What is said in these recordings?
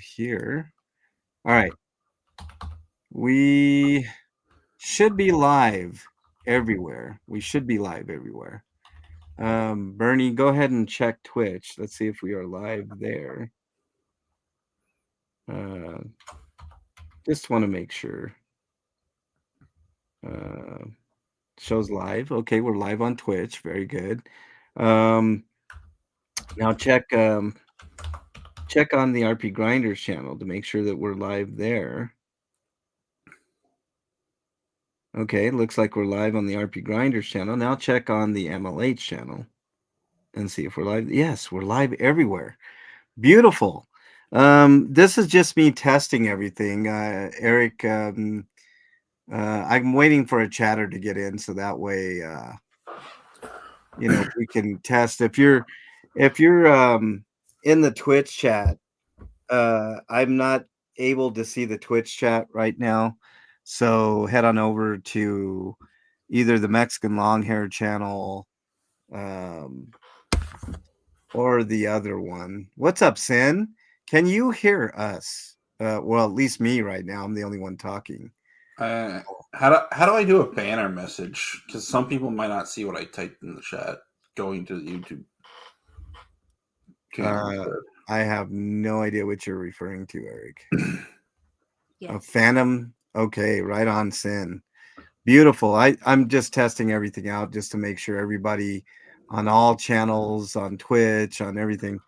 here. All right. We should be live everywhere. We should be live everywhere. Bernie, go ahead and check Twitch. Let's see if we are live there. Just want to make sure. Shows live. Okay, we're live on Twitch. Very good. Now check on the RPGrinders channel to make sure that we're live there. Okay, looks like we're live on the RPGrinders channel. Now check on the MLH channel and see if we're live. Yes, we're live everywhere. Beautiful. This is just me testing everything. Eric, I'm waiting for a chatter to get in so that way we can test. If you're in the Twitch chat, I'm not able to see the Twitch chat right now. So head on over to either the Mexican Longhair channel or the other one. What's up, Sin? Can you hear us? Well, at least me right now. I'm the only one talking. How do I do a banner message? Because some people might not see what I typed in the chat going to the YouTube channel. I have no idea what you're referring to, Eric. Yeah. A Phantom. Okay, right on, Sin. Beautiful. I'm just testing everything out just to make sure everybody on all channels, on Twitch, on everything.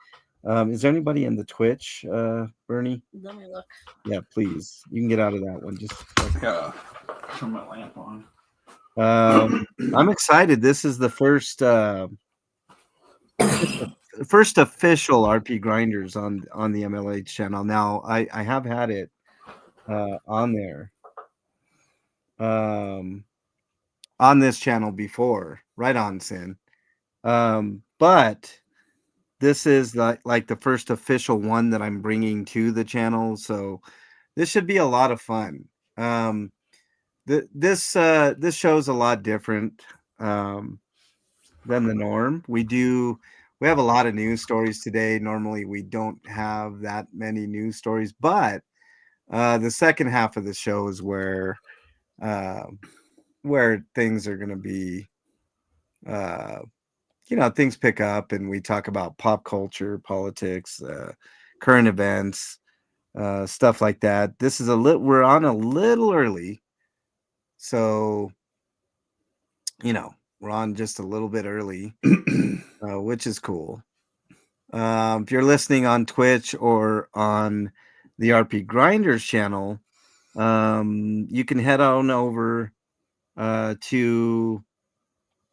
Is there anybody in the Twitch, Bernie? Let me look. Yeah, please. You can get out of that one. Just turn my lamp on. I'm excited. This is the first first official RPGrinders on the MLH channel. Now I have had it on there on this channel before, right on, Sin. But this is like the first official one that I'm bringing to the channel, so this should be a lot of fun. This show's a lot different than the norm. We have a lot of news stories today. Normally we don't have that many news stories, but the second half of the show is where things are going to be things pick up, and we talk about pop culture, politics, current events, stuff like that. This is we're on a little early, so we're on just a little bit early, which is cool. If you're listening on Twitch or on the RPGrinders channel, you can head on over to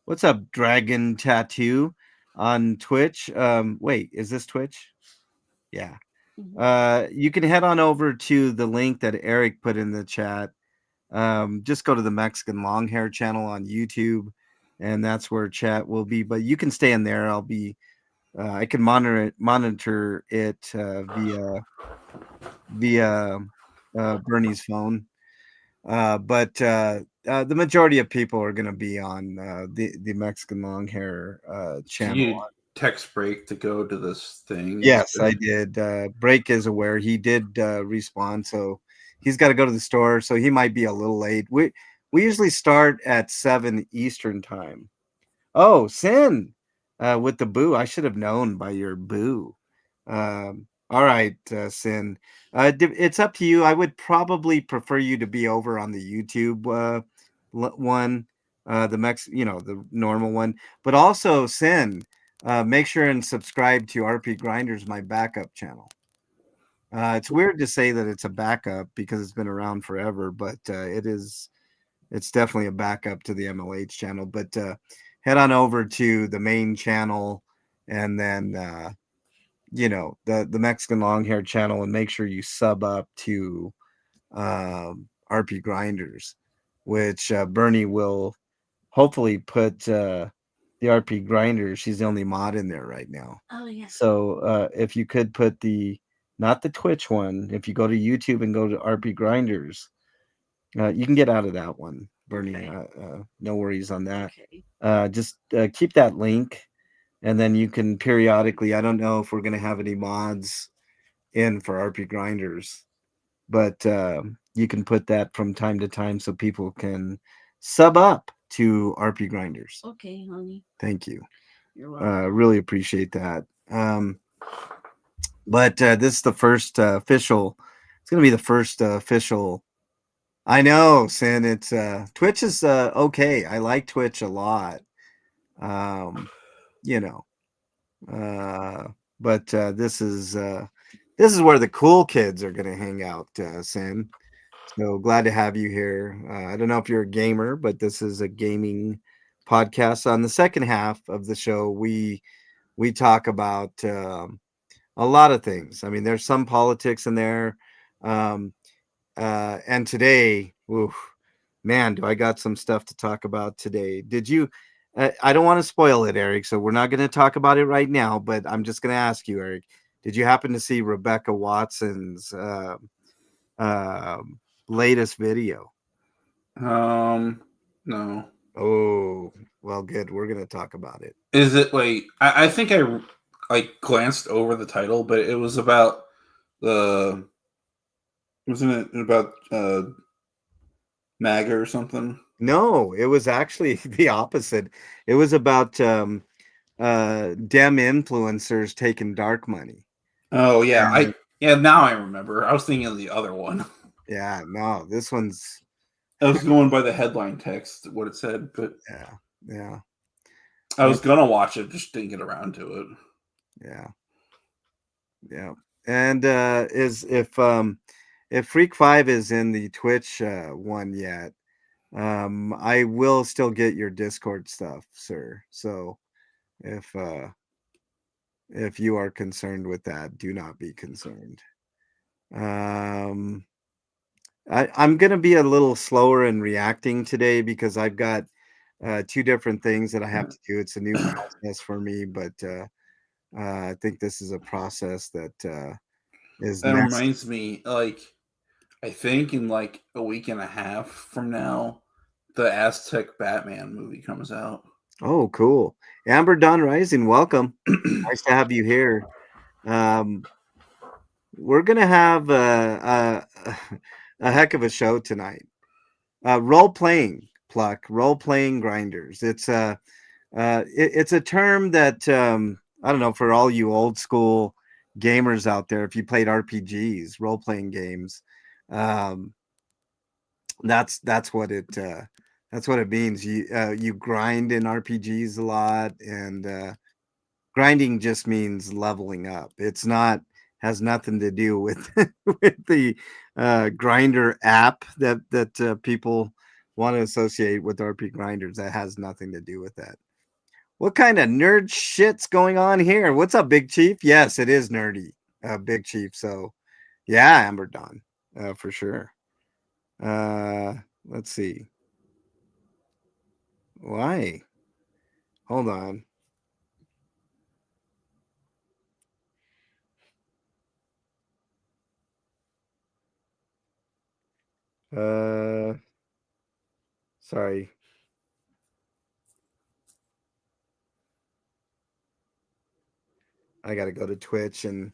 what's up, Dragon Tattoo on Twitch. Wait, is this Twitch? Yeah. You can head on over to the link that Eric put in the chat. Just go to the Mexican Longhair channel on YouTube, and that's where chat will be. But you can stay in there. I can monitor it via Bernie's phone. But the majority of people are going to be on the Mexican Longhair channel. Can you text Break to go to this thing? Yes, I did. Break is aware. He did respond, so he's got to go to the store, so he might be a little late. We usually start at 7 Eastern time. Oh, Sin with the boo. I should have known by your boo. All right, Sin. It's up to you. I would probably prefer you to be over on the YouTube one, the normal one. But also, Sin, make sure and subscribe to RPGrinders, my backup channel. It's weird to say that it's a backup because it's been around forever, but it's definitely a backup to the MLH channel. But head on over to the main channel, and then the Mexican Longhair channel, and make sure you sub up to RPGrinders, which Bernie will hopefully put the RPGrinders. She's the only mod in there right now. Oh yeah. So if you could put not the Twitch one, if you go to YouTube and go to RPGrinders, you can get out of that one, Bernie. Okay. No worries on that. Okay. Just keep that link. And then you can periodically, I don't know if we're going to have any mods in for RP Grinders, but you can put that from time to time so people can sub up to RP Grinders. Okay, honey. Thank you. You're welcome. Really appreciate that. But this is the first official. It's going to be the first official. I know, Sin. It's Twitch is okay. I like Twitch a lot. Um, you know, uh, but this is where the cool kids are going to hang out, Sin. So glad to have you here. I don't know if you're a gamer, but this is a gaming podcast. On the second half of the show, we talk about a lot of things. I mean, there's some politics in there, um, and today, oof, man, do I got some stuff to talk about today? Did you? I don't want to spoil it, Eric. So we're not going to talk about it right now. But I'm just going to ask you, Eric. Did you happen to see Rebecca Watson's latest video? No. Oh, well, good. We're going to talk about it. Is it wait? I think I like glanced over the title, but it was about the wasn't it about MAGA or something? No, it was actually the opposite. It was about Dem influencers taking dark money. Oh yeah, And yeah now I remember. I was thinking of the other one. yeah, no, this one's I was going by the headline text, what it said, but yeah, yeah, I was gonna watch it, just didn't get around to it. yeah, yeah. And is if Freak 5 is in the Twitch one yet, I will still get your Discord stuff, sir. So if if you are concerned with that, do not be concerned. Um I'm gonna be a little slower in reacting today because I've got two different things that I have to do. It's a new process for me, but I think this is a process that is That next. reminds me, like I think in like a week and a half from now, the Aztec Batman movie comes out. Oh, cool. Amber Dawn Rising, welcome. Nice to have you here. Um, we're gonna have a heck of a show tonight. Role playing pluck, role playing grinders. It's a term that I don't know for all you old school gamers out there. If you played RPGs, role playing games, um, that's what it means. You grind in RPGs a lot, and grinding just means leveling up. It's not has nothing to do with with the grinder app that people want to associate with RP grinders. That has nothing to do with that. What kind of nerd shit's going on here? What's up, Big Chief? Yes, it is nerdy, Big Chief. So, yeah, Amber Dawn, for sure. Let's see. Why? Hold on. Uh, sorry. I got to go to Twitch and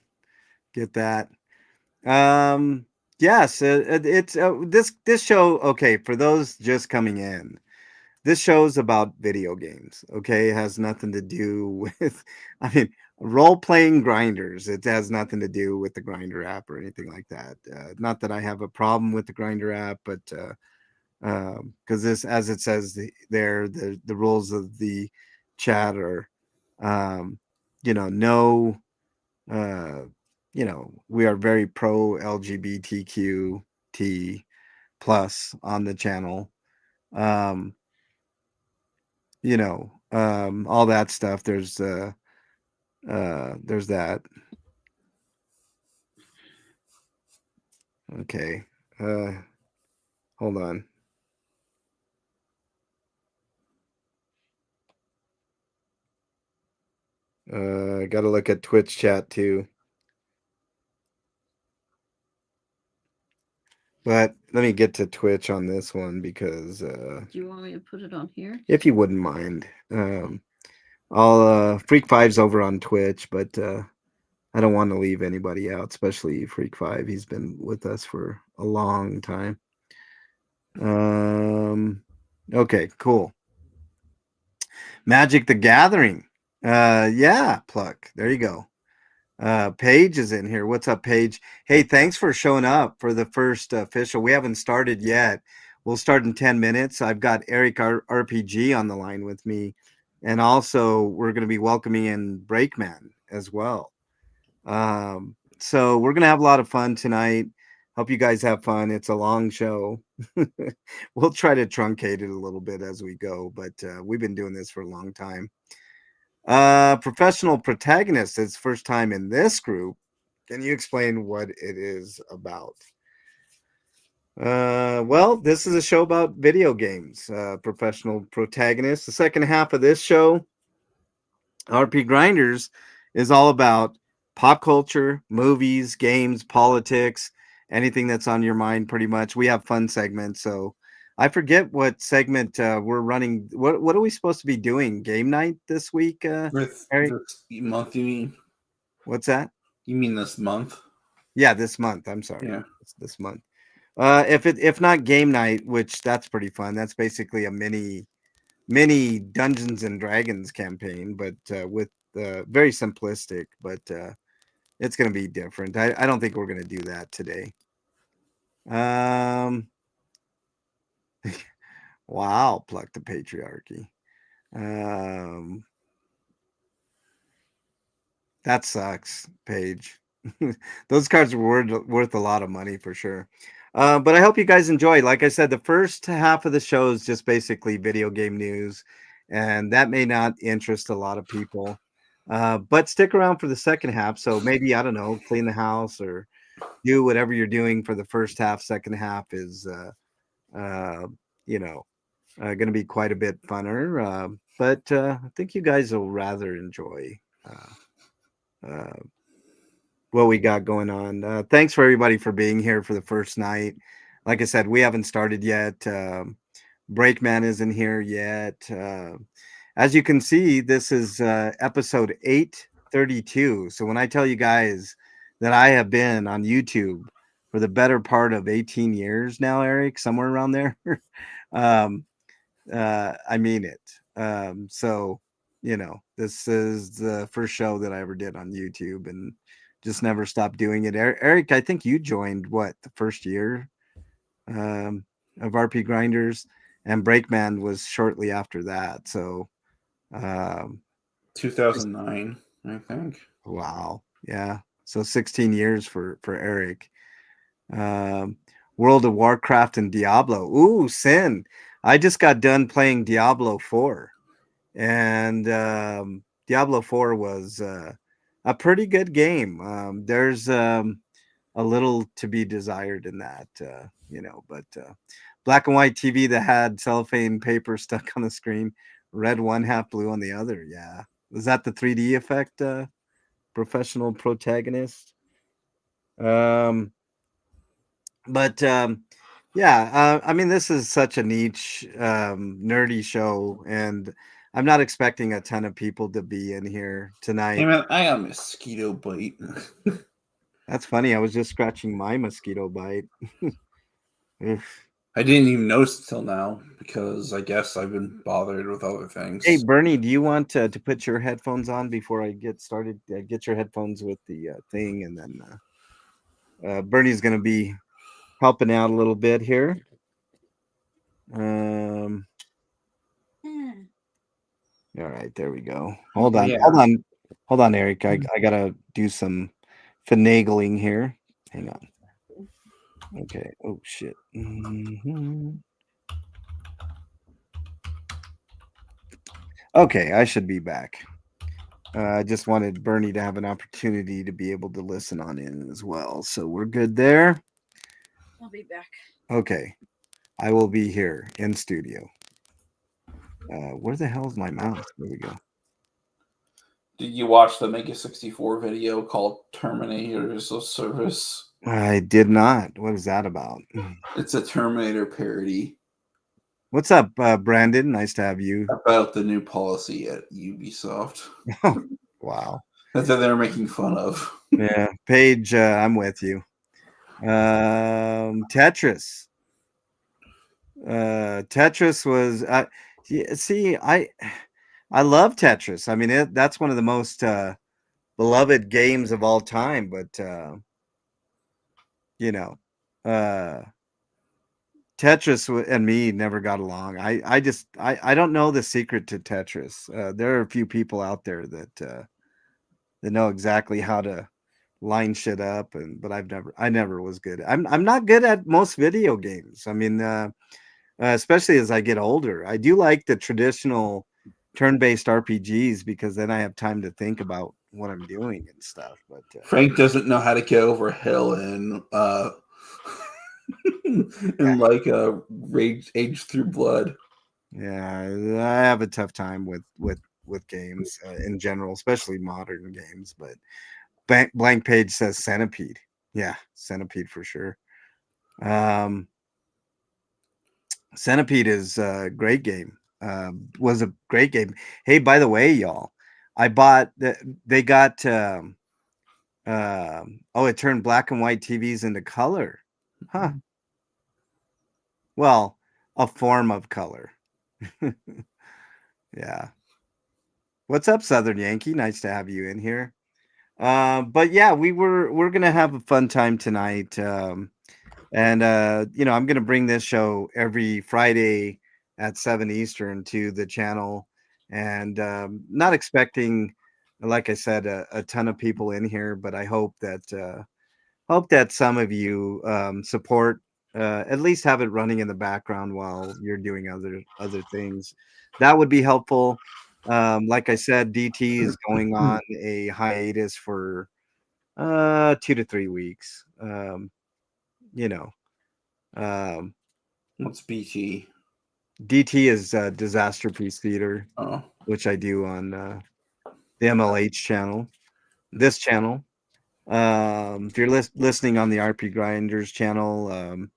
get that. Yes, it's this show. Okay, for those just coming in, this show's about video games. Okay, it has nothing to do with. I mean, role playing grinders. It has nothing to do with the Grinder app or anything like that. Not that I have a problem with the Grinder app, but because this, as it says there, the rules of the chat are, um, no uh, we are very pro LGBTQT plus on the channel. Um, all that stuff. There's that. Okay. Hold on. Got to look at Twitch chat too. But let me get to Twitch on this one because Do you want me to put it on here? if you wouldn't mind, I'll Freak Five's over on Twitch, but I don't want to leave anybody out, especially Freak 5. He's been with us for a long time. Okay, cool. Magic the Gathering. Yeah, Pluck. There you go. Paige is in here. What's up, Paige? Hey, thanks for showing up for the first official. We haven't started yet. We'll start in 10 minutes. I've got Eric RPG on the line with me. And also, we're going to be welcoming in Breakman as well. So we're going to have a lot of fun tonight. Hope you guys have fun. It's a long show. We'll try to truncate it a little bit as we go, but we've been doing this for a long time. Professional protagonist is first time in this group. Can you explain what it is about? Well, this is a show about video games. Professional protagonist. The second half of this show, RPGrinders, is all about pop culture, movies, games, politics, anything that's on your mind. Pretty much, we have fun segments. So I forget what segment we're running. What are we supposed to be doing? Game night this week, Eric? This month, you mean? What's that? You mean this month? Yeah, this month. I'm sorry. Yeah. It's this month. If not game night, which that's pretty fun. That's basically a mini Dungeons and Dragons campaign, but with very simplistic. But it's going to be different. I don't think we're going to do that today. Wow, pluck the patriarchy. That sucks, Paige. Those cards were worth a lot of money for sure. But I hope you guys enjoyed. Like I said, the first half of the show is just basically video game news, and that may not interest a lot of people. But stick around for the second half. So maybe, I don't know, clean the house or do whatever you're doing for the first half. Second half is, going to be quite a bit funner. But I think you guys will rather enjoy what we got going on. Thanks for everybody for being here for the first night. Like I said, we haven't started yet. Breakman isn't here yet. As you can see, this is episode 832. So when I tell you guys that I have been on YouTube for the better part of 18 years now, Eric, somewhere around there, I mean it. So, this is the first show that I ever did on YouTube and just never stopped doing it. Eric, I think you joined the first year of RPGrinders, and Breakman was shortly after that. So 2009, I think. Wow. Yeah. So 16 years for Eric. World of Warcraft and Diablo. Ooh, Sin. I just got done playing Diablo 4. And Diablo 4 was a pretty good game. There's a little to be desired in that, but black and white TV that had cellophane paper stuck on the screen, red one, half blue on the other. Yeah. Was that the 3D effect, professional protagonist? Yeah, I mean, this is such a niche, nerdy show, and I'm not expecting a ton of people to be in here tonight. Hey man, I got a mosquito bite. That's funny. I was just scratching my mosquito bite. I didn't even notice until now because I guess I've been bothered with other things. Hey, Bernie, do you want to put your headphones on before I get started? Get your headphones with the thing, and then Bernie's going to be helping out a little bit here. All right, there we go. Hold on, Eric. I gotta do some finagling here. Hang on. Okay. Oh shit. Okay, I should be back. I just wanted Bernie to have an opportunity to be able to listen on in as well. So we're good there. I'll be back. Okay. I will be here in studio. Where the hell is my mouse? There we go. Did you watch the Mega 64 video called Terminators of Service? I did not. What is that about? It's a Terminator parody. What's up, Brandon? Nice to have you. About the new policy at Ubisoft. Oh, wow. That's what they were making fun of. Yeah, Paige, I'm with you. Tetris. Tetris was. See, I love Tetris. I mean, that's one of the most beloved games of all time. But you know, uh, Tetris and me never got along. I don't know the secret to Tetris. There are a few people out there that know exactly how to line shit up, but I never was good. I'm not good at most video games. I mean, especially as I get older, I do like the traditional turn-based RPGs because then I have time to think about what I'm doing and stuff. But Frank doesn't know how to get over a hill in in like Rage Age Through Blood. yeah, I have a tough time with games in general, especially modern games. But Blank Page says Centipede. Yeah, Centipede for sure. Centipede is a great game. Was a great game. Hey, by the way, y'all, I bought they got it turned black and white TVs into color. Huh. Well, a form of color. Yeah. What's up, Southern Yankee? Nice to have you in here. But yeah, we're gonna have a fun time tonight. And I'm gonna bring this show every Friday at 7 Eastern to the channel. And not expecting, like I said, a ton of people in here, but I hope that some of you support, at least have it running in the background while you're doing other things. That would be helpful. Like I said, DT is going on a hiatus for 2 to 3 weeks. You know, um, What's BT? DT is Disaster Piece Theater, Oh, which I do on the MLH channel, this channel. If you're listening on the RPGrinders channel,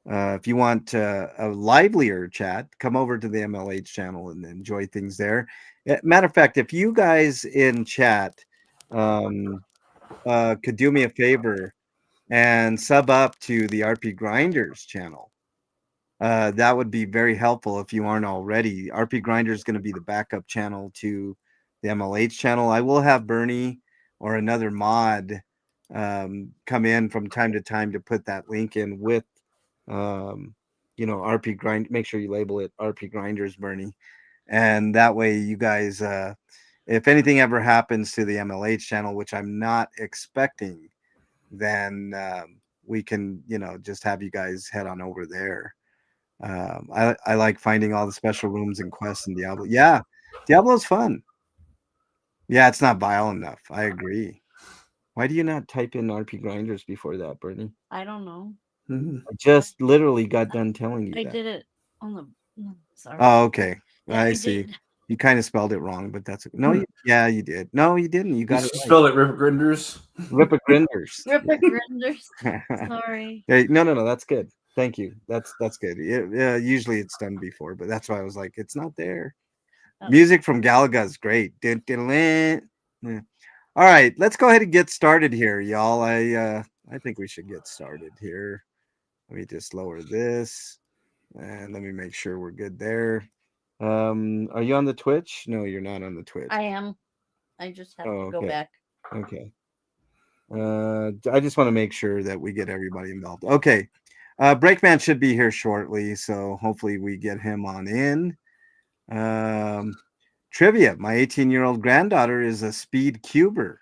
if you want a livelier chat, come over to the MLH channel and enjoy things there. Matter of fact, if you guys in chat could do me a favor and sub up to the RPGrinders channel, that would be very helpful if you aren't already. RPGrinder is going to be the backup channel to the MLH channel. I will have Bernie or another mod come in from time to time to put that link in with RP Grind. Make sure you label it RP Grinders, Bernie, and that way you guys, if anything ever happens to the MLH channel, which I'm not expecting, then we can just have you guys head on over there. I like finding all the special rooms and quests in Diablo. Yeah, Diablo's fun. Yeah, it's not vile enough. I agree. Why do you not type in RPGrinders before that, Brittany? I don't know. I just literally got done telling you I that. did it on the. No, sorry. Oh, okay. Yeah, I I see. did. You kind of spelled it wrong, but that's no. Yeah, you did. No, you didn't. You got you it right. spelled it RPGrinders. RPGrinders. RPGrinders. Sorry. Hey, no. That's good. Thank you. That's good. Yeah, usually it's done before, but that's why I was like, it's not there. Oh. Music from Galaga is great. Yeah. All right, let's go ahead and get started here, y'all. I think we should get started here. Let me just lower this, and let me make sure we're good there. Are you on the Twitch? No, you're not on the Twitch. I am. I just have to go back. Okay. I just want to make sure that we get everybody involved. Okay. Breakman should be here shortly, so hopefully we get him on in. Trivia. My 18-year-old granddaughter is a speed cuber.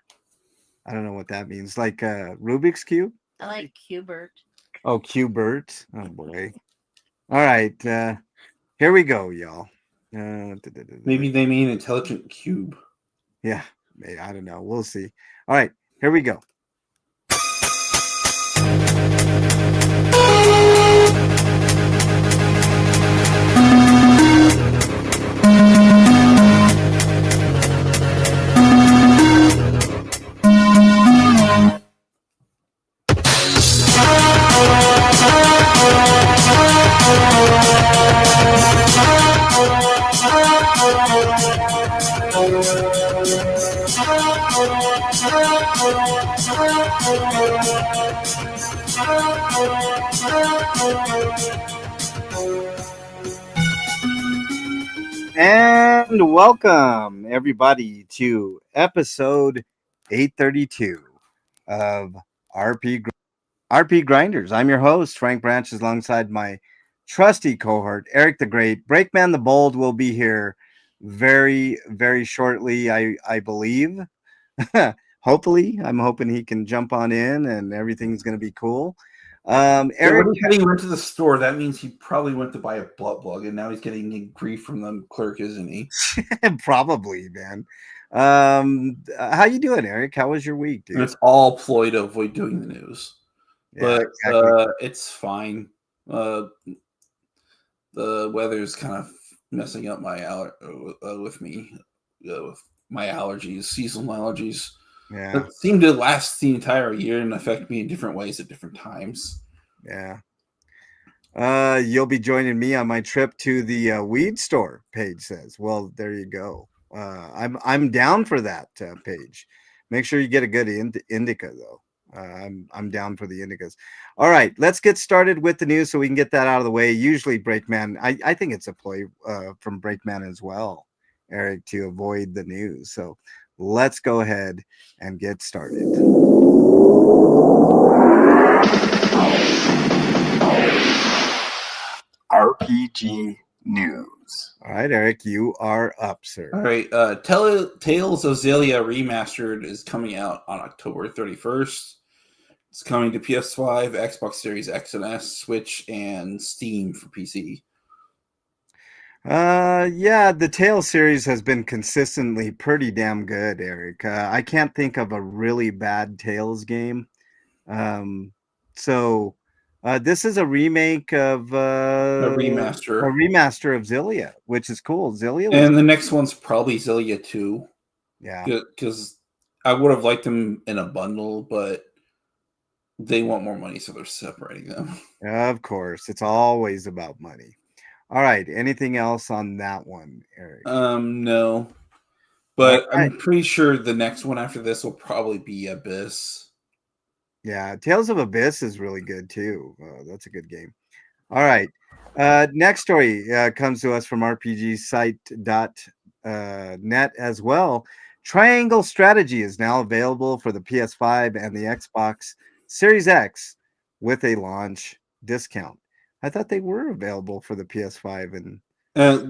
I don't know what that means. Like Rubik's Cube? I like Cubert. Oh, Cubert. Oh, boy. All right. Here we go, y'all. Maybe they mean intelligent cube. Yeah. I don't know. We'll see. All right. Here we go. And welcome everybody to episode 832 of RP Grinders. I'm your host, Frank Branches, alongside my trusty cohort, Eric the Great. Breakman the Bold will be here very, very shortly, I believe. Hopefully, I'm hoping he can jump on in and everything's going to be cool. Eric, when he said he went to the store, that means he probably went to buy a butt plug, and now he's getting grief from the clerk, isn't he? probably, man. How you doing, Eric? How was your week, dude? And it's all ploy to avoid doing the news, Yeah, but exactly. it's fine. The weather's kind of messing up with me with my allergies, seasonal allergies. Yeah, That seem to last the entire year and affect me in different ways at different times. yeah. You'll be joining me on my trip to the weed store. Paige says. Well, there you go. I'm down for that, Paige. Make sure you get a good indica though. I'm down for the indicas. All right, let's get started with the news so we can get that out of the way. Usually, Breakman, I think it's a play from Breakman as well, Eric, to avoid the news. So let's go ahead and get started. RPG News. All right, Eric, you are up, sir. All right, Tales of Xillia Remastered is coming out on October 31st. It's coming to PS5, Xbox Series X and S, Switch, and Steam for PC. Yeah, the Tales series has been consistently pretty damn good, Eric. I can't think of a really bad Tales game. Um, so this is a remake of A a remaster. remaster of Xillia, which is cool. Xillia was And the next one's probably Xillia 2. yeah. Because I would have liked them in a bundle, but they want more money, so they're separating them. Of course, it's always about money. All right, anything else on that one, Eric? No. But I'm pretty sure the next one after this will probably be Abyss. Yeah, Tales of Abyss is really good too. That's a good game. All right. Next story comes to us from RPGsite.net as well. Triangle Strategy is now available for the PS5 and the Xbox Series X with a launch discount. I thought they were available for the PS5 and.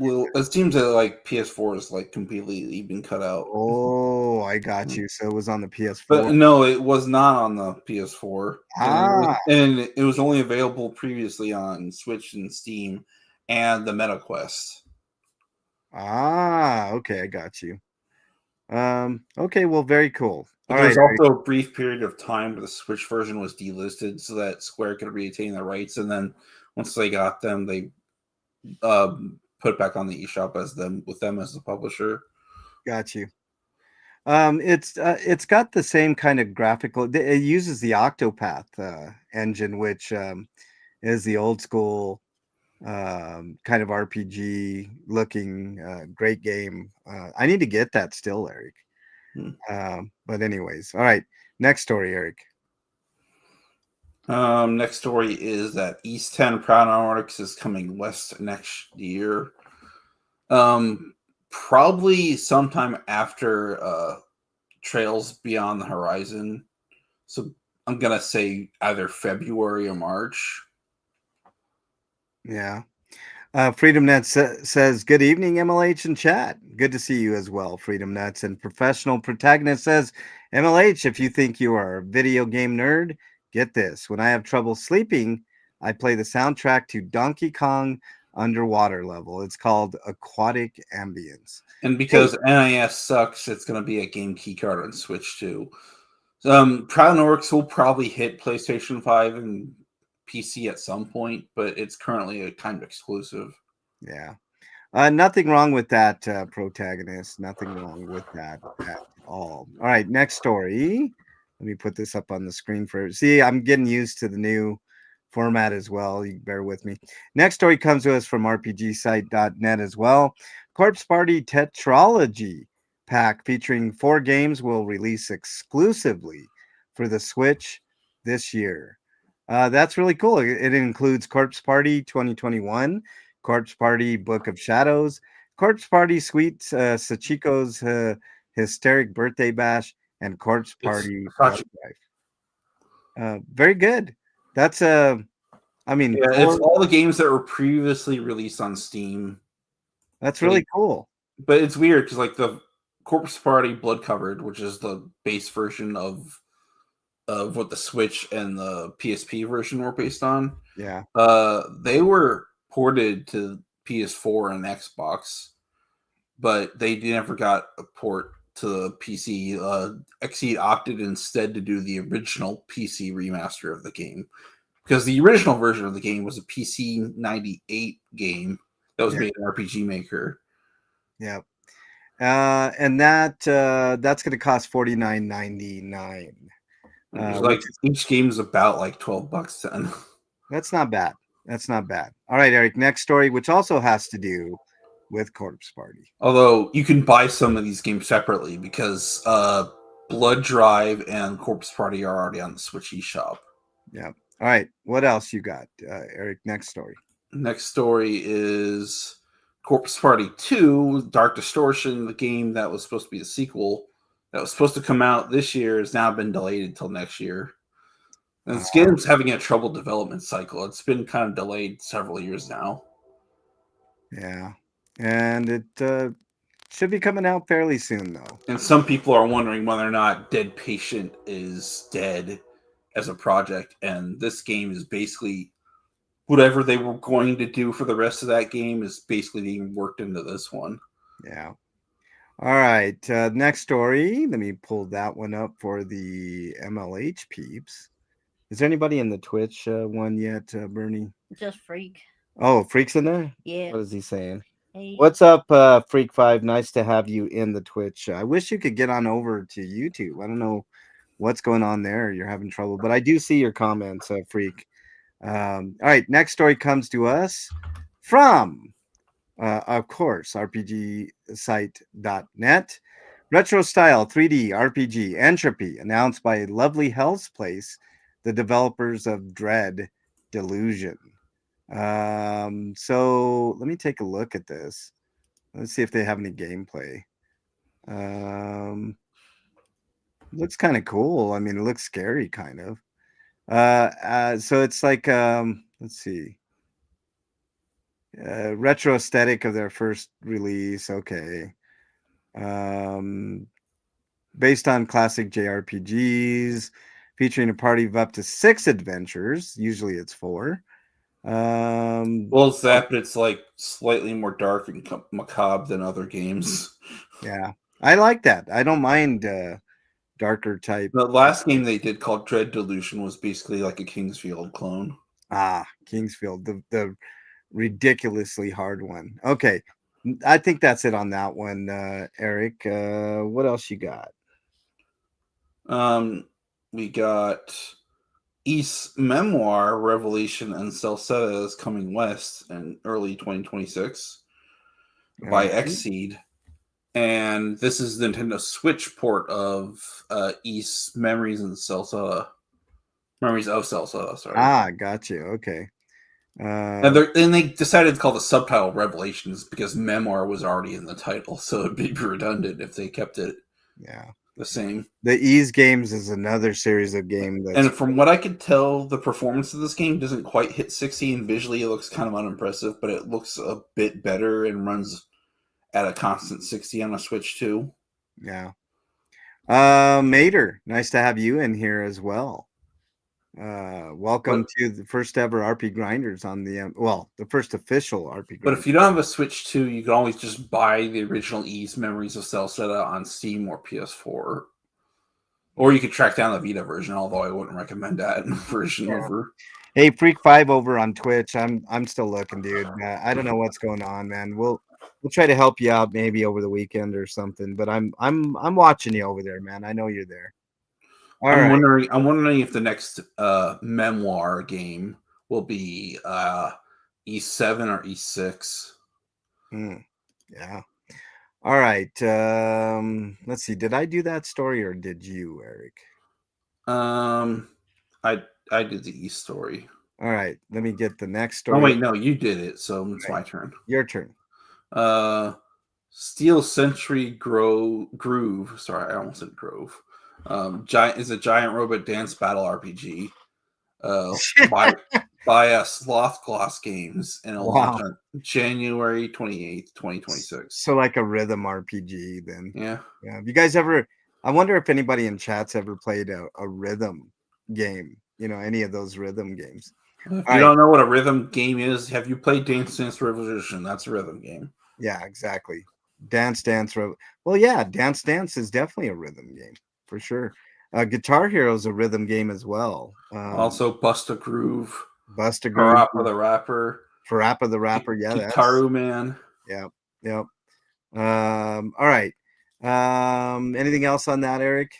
Well, it seems that like PS4 is like completely been cut out. Oh, I got you. So it was on the PS4. But no, it was not on the PS4. Ah. And it was only available previously on Switch and Steam and the MetaQuest. Ah, okay, I got you. Okay, well, very cool. There was also a brief period of time where the Switch version was delisted so that Square could retain the rights, and then once they got them, they put it back on the eShop with them as the publisher. Got you. It's got the same kind of graphical. It uses the Octopath engine, which is the old school kind of RPG looking great game. I need to get that still, Eric. But anyways, all right. Next story, Eric. Next story is that East 10 Proud Arctics is coming west next year. Probably sometime after Trails Beyond the Horizon. So I'm going to say either February or March. Yeah. Freedom Nuts says, good evening, MLH and chat. Good to see you as well, Freedom Nuts. And Professional Protagonist says, MLH, if you think you are a video game nerd, get this. When I have trouble sleeping, I play the soundtrack to Donkey Kong Underwater Level. It's called Aquatic Ambience. And because NIS sucks, it's going to be a game keycard on Switch too. Proud Norks will probably hit PlayStation 5 and PC at some point, but it's currently a timed exclusive. Yeah. Nothing wrong with that, Protagonist. Nothing wrong with that at all. All right, next story. Let me put this up on the screen for. See, I'm getting used to the new format as well. You bear with me. Next story comes to us from RPGsite.net as well. Corpse Party Tetralogy pack featuring 4 games will release exclusively for the Switch this year. That's really cool. It includes Corpse Party 2021, Corpse Party Book of Shadows, Corpse Party Sweet Sachiko's Hysteric Birthday Bash, and Corpse It's Party Blood such Drive. Very good. That's I mean, yeah, it's all the games that were previously released on Steam. that's really cool. But it's weird because like the Corpse Party Blood Covered, which is the base version of what the Switch and the PSP version were based on. Yeah. They were ported to PS4 and Xbox, but they never got a port to the PC. Xseed opted instead to do the original PC remaster of the game because the original version of the game was a PC 98 game that was made in RPG Maker. Yeah. And that's going to cost $49.99. Like each game is about like $12 then. That's not bad. That's not bad. All right, Eric. Next story, which also has to do with Corpse Party. Although you can buy some of these games separately because Blood Drive and Corpse Party are already on the Switch eShop. Yeah. All right. What else you got, Eric? Next story. Next story is Corpse Party 2, Dark Distortion, the game that was supposed to be the sequel that was supposed to come out this year has now been delayed until next year. And this game's having a troubled development cycle. It's been kind of delayed several years now. Yeah. And it should be coming out fairly soon, though. And some people are wondering whether or not Dead Patient is dead as a project. And this game is basically whatever they were going to do for the rest of that game is basically being worked into this one. Yeah. All right. Next story. Let me pull that one up for the MLH peeps. Is there anybody in the Twitch one yet, Bernie? Just Freak. Oh, Freak's in there? Yeah. What is he saying? Hey. What's up, Freak5? Nice to have you in the Twitch. I wish you could get on over to YouTube. I don't know what's going on there. You're having trouble, but I do see your comments, Freak. All right, next story comes to us from, of course, RPGsite.net. Retro Style 3D RPG Entropy, announced by Lovely Hell's Place, the developers of Dread Delusion. So let me take a look at this. Let's see if they have any gameplay. Looks kind of cool. I mean, it looks scary, kind of. So it's like, let's see. Retro aesthetic of their first release. Okay. Based on classic JRPGs, featuring a party of up to 6 adventurers. Usually it's 4. Well, it's that, but it's like slightly more dark and macabre than other games. Yeah, I like that. I don't mind darker type. The last game they did called Dread Delusion was basically like a Kingsfield clone. Kingsfield, the ridiculously hard one. Okay, I think that's it on that one, Eric. What else you got? We got East's memoir, Revelation and Celceta is coming west in early 2026 by Xseed. And this is Nintendo Switch port of East's Memories of Celceta, sorry. Got you. Okay. And they decided to call the subtitle Revelations because memoir was already in the title, so it'd be redundant if they kept it the same. The Ease games is another series of games. And from what I could tell, the performance of this game doesn't quite hit 60, and visually it looks kind of unimpressive, but it looks a bit better and runs at a constant 60 on a Switch too. Yeah. Mater, nice to have you in here as well. Welcome to the first ever RPGrinders on the the first official RPGrinders. But if you don't have a Switch 2, you can always just buy the original Ease Memories of Celceta on Steam or PS4. Or you could track down the Vita version, although I wouldn't recommend that version over. Hey, Freak5 over on Twitch. I'm still looking, dude. I don't know what's going on, man. We'll try to help you out maybe over the weekend or something. But I'm watching you over there, man. I know you're there. I'm wondering if the next memoir game will be E7 or E6. Yeah. All right. Let's see. Did I do that story or did you, Eric? I I did the East story. All right, let me get the next Oh story. wait, no, you did it, so it's my turn. Your turn. Steel Century Groove. Sorry, I almost said Grove. Giant is a giant robot dance battle RPG. By Sloth Gloss Games, and it'll launch on January 28th, 2026. So like a rhythm RPG then. Yeah. Have you guys ever? I wonder if anybody in chat's ever played a rhythm game. Any of those rhythm games. If you don't know what a rhythm game is, have you played Dance Dance Revolution? That's a rhythm game. Yeah, exactly. Dance Dance. Well, yeah, Dance Dance is definitely a rhythm game for sure. Guitar Hero is a rhythm game as well. Also, Bust a Groove. Bust a Groove. Parappa the Rapper. Parappa the Rapper. Yeah, Gitaru Man. Yep. All right. Anything else on that, Eric?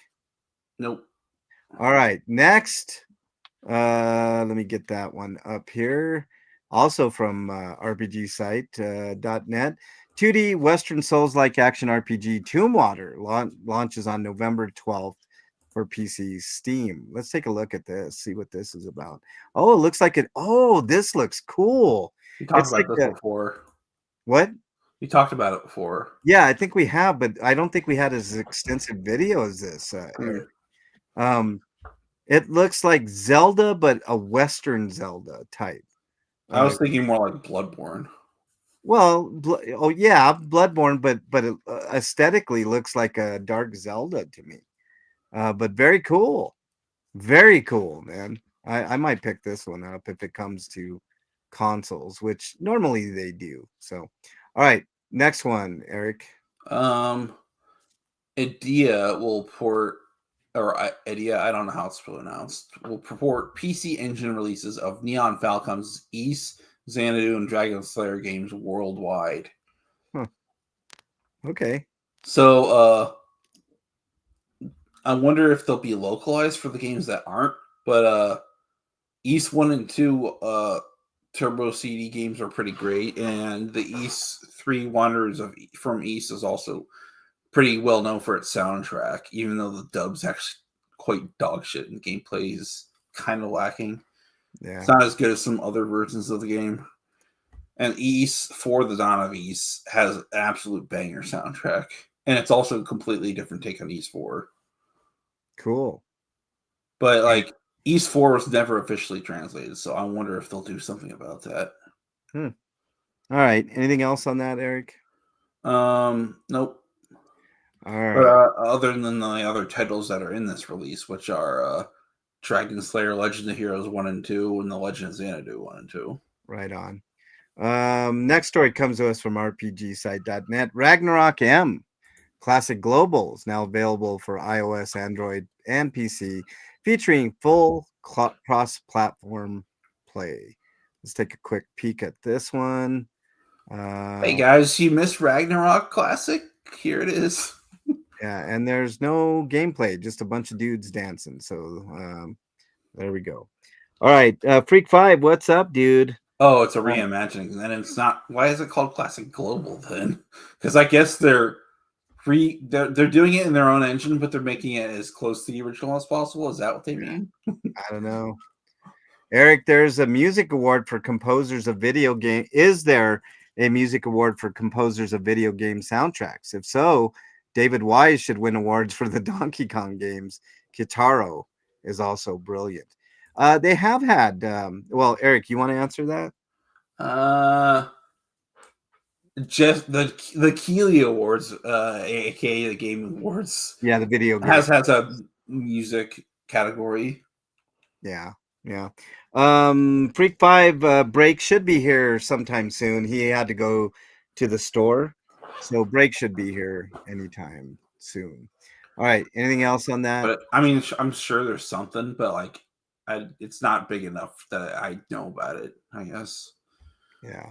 Nope. All right. Next. Let me get that one up here. Also from RPGsite.net. 2D Western Souls-like action RPG Tomb Water launches on November 12th for PC Steam. Let's take a look at this, see what this is about. Oh, it looks like it. Oh, this looks cool. You talked about this before. What? You talked about it before. Yeah, I think we have, but I don't think we had as extensive video as this, Eric. It looks like Zelda, but a Western Zelda type. I was thinking more like Bloodborne. Well, Bloodborne, but it aesthetically looks like a Dark Zelda to me. But very cool, man. I might pick this one up if it comes to consoles, which normally they do. So, all right, next one, Eric. Idea will port, or Idea, I don't know how it's pronounced, will purport PC Engine releases of Neon Falcon's East, Xanadu, and Dragon Slayer games worldwide. Huh. Okay. So, I wonder if they'll be localized for the games that aren't, but East 1 and 2 Turbo CD games are pretty great, and the East 3 Wanderers from East is also pretty well known for its soundtrack, even though the dub's actually quite dog shit and gameplay is kind of lacking. Yeah. It's not as good as some other versions of the game. And East, for the Dawn of East, has an absolute banger soundtrack. And it's also a completely different take on East 4. Cool. But like East 4 was never officially translated, so I wonder if they'll do something about that. All right. Anything else on that, Eric? Nope. All right. But other than the other titles that are in this release, which are Dragon Slayer, Legend of Heroes 1 and 2, and the Legend of Xanadu 1 and 2. Right on. Next story comes to us from RPGsite.net. Ragnarok M Classic Global is now available for iOS, Android, and PC, featuring full cross-platform play. Let's take a quick peek at this one. Hey guys, you missed Ragnarok Classic? Here it is. Yeah, and there's no gameplay, just a bunch of dudes dancing. So there we go. All right, Freak 5, what's up, dude? Oh, it's a reimagining, and it's not. Why is it called Classic Global then? Because I guess they're doing it in their own engine, but they're making it as close to the original as possible. Is that what they mean? I don't know. Eric, there's a music award for composers of video game. Is there a music award for composers of video game soundtracks? If so, David Wise should win awards for the Donkey Kong games. Kitaro is also brilliant. They have had, well, Eric, you want to answer that? Just the Keeley Awards, aka the Game Awards. Yeah, the video game has a music category. Yeah. Freak 5 Break should be here sometime soon. He had to go to the store, so Break should be here anytime soon. All right, anything else on that? But I mean, I'm sure there's something, but like it's not big enough that I know about it, I guess. Yeah.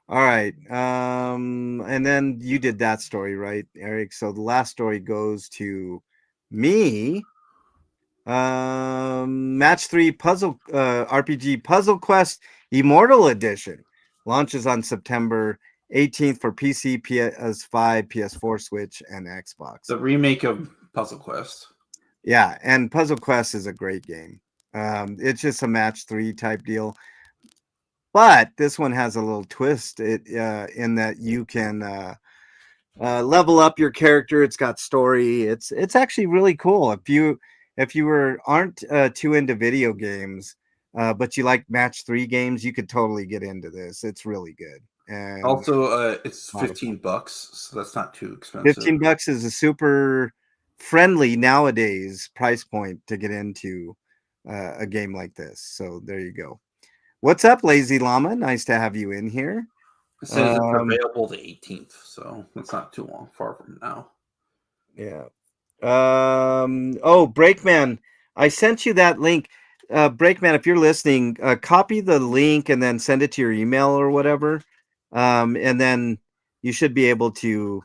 All right. And then you did that story, right, Eric? So the last story goes to me. Match 3 puzzle RPG Puzzle Quest Immortal Edition launches on September 18th for PC, PS5, PS4, Switch, and Xbox. The remake of Puzzle Quest. Yeah, and Puzzle Quest is a great game. It's just a match 3 type deal. But this one has a little twist in that you can level up your character. It's got story. It's actually really cool. If you aren't too into video games, but you like match 3 games, you could totally get into this. It's really good. And Also, it's a lot of fun. $15, so that's not too expensive. $15 is a super friendly nowadays price point to get into a game like this. So there you go. What's up, Lazy Llama? Nice to have you in here. It says it's available the 18th, so it's not too far from now. Yeah. Oh, Breakman, I sent you that link. Breakman, if you're listening, copy the link and then send it to your email or whatever. And then you should be able to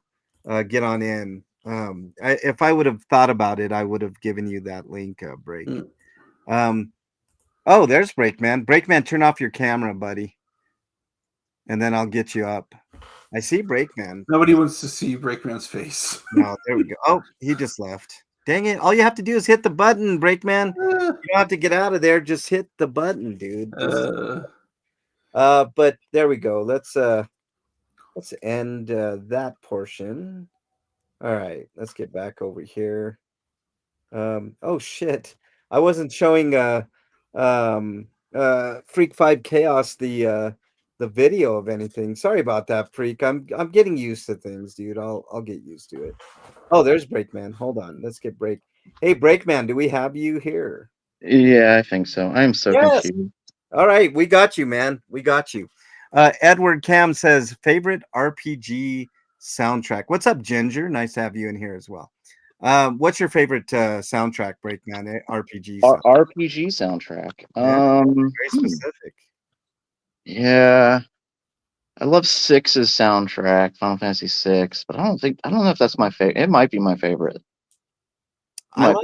get on in. If I would have thought about it, I would have given you that link, Break. Oh, there's Breakman. Breakman, turn off your camera, buddy. And then I'll get you up. I see Breakman. Nobody wants to see Breakman's face. No, there we go. Oh, he just left. Dang it. All you have to do is hit the button, Breakman. You don't have to get out of there. Just hit the button, dude. But there we go. Let's end that portion. All right, let's get back over here. Oh shit. I wasn't showing Freak 5 Chaos the video of anything. Sorry about that, Freak. I'm getting used to things, dude. I'll get used to it. Oh, there's Breakman. Hold on. Let's get Break. Hey, Breakman, do we have you here? Yeah, I think so. I'm so confused. All right, we got you, man. We got you. Edward Cam says favorite RPG soundtrack. What's up, Ginger? Nice to have you in here as well. What's your favorite soundtrack, Breakman? RPG soundtrack? RPG soundtrack. Yeah, very specific. Yeah. I love 6's soundtrack, Final Fantasy 6, but I don't know if that's my favorite. It might be my favorite. I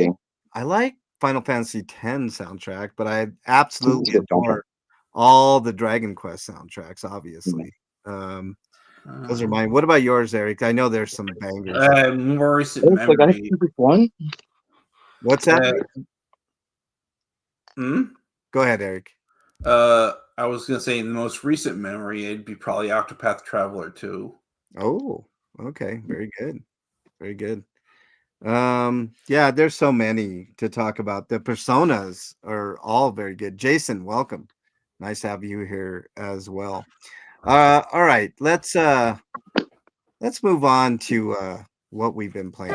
like Final Fantasy X soundtrack, but I absolutely adore all the Dragon Quest soundtracks, obviously. Those are mine. What about yours, Eric? I know there's some bangers. More recent memory. What's that? Go ahead, Eric. I was gonna say the most recent memory, it'd be probably Octopath Traveler 2. Oh, okay, very good, very good. Yeah, there's so many to talk about. The personas are all very good. Jason, welcome. Nice to have you here as well. All right, let's move on to what we've been playing.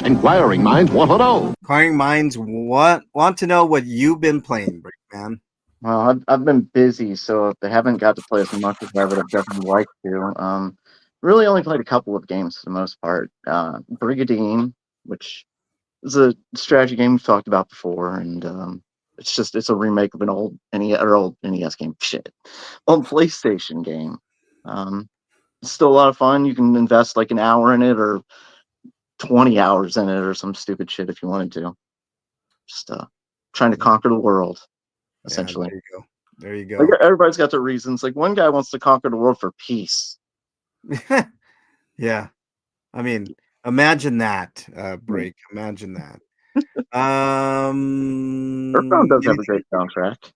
Inquiring minds want to know. Inquiring minds want to know what you've been playing, Breakman. Well, I've been busy, so they haven't got to play as much as I would have definitely liked to. Really only played a couple of games for the most part. Brigadine, which is a strategy game we've talked about before, and it's a remake of an old NES game. Old PlayStation game. It's still a lot of fun. You can invest like an hour in it or 20 hours in it or some stupid shit if you wanted to. Just trying to conquer the world, essentially. Yeah, there you go. Like, everybody's got their reasons. Like, one guy wants to conquer the world for peace. Yeah. I mean, imagine that, Break. Imagine that. Earthbound does have a great soundtrack.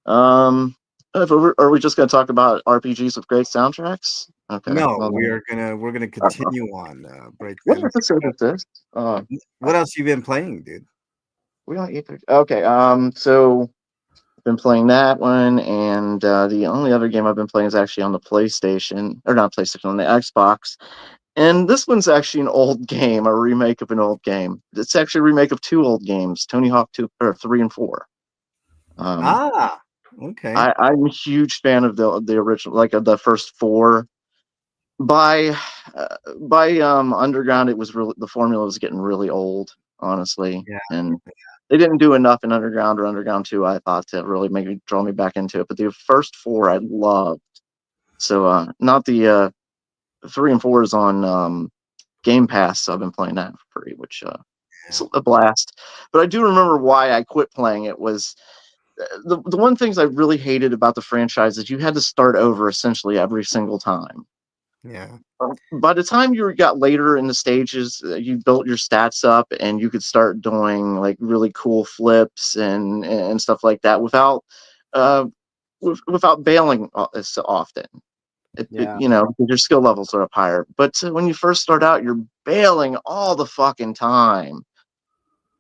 Are we just going to talk about RPGs with great soundtracks? Okay. No, we're gonna continue on. Break. What else you been playing, dude? We don't either. Okay. So I've been playing that one, and the only other game I've been playing is actually on the PlayStation, or not PlayStation, on the Xbox. And this one's actually an old game, a remake of an old game. It's actually a remake of 2 old games, Tony Hawk 2 or 3 and 4. Okay. I'm a huge fan of the original, like of the first 4. By Underground, it was really, the formula was getting really old, honestly. Yeah. And they didn't do enough in Underground or Underground 2, I thought, to really draw me back into it. But the first 4 I loved. So not the 3 and 4 is on Game Pass, so I've been playing that for free, which is a blast. But I do remember why I quit playing it was the one things I really hated about the franchise is you had to start over essentially every single time. Yeah. By the time you got later in the stages, you built your stats up, and you could start doing like really cool flips and stuff like that uh, without bailing so often. Yeah. Because your skill levels are up higher. But when you first start out, you're bailing all the fucking time.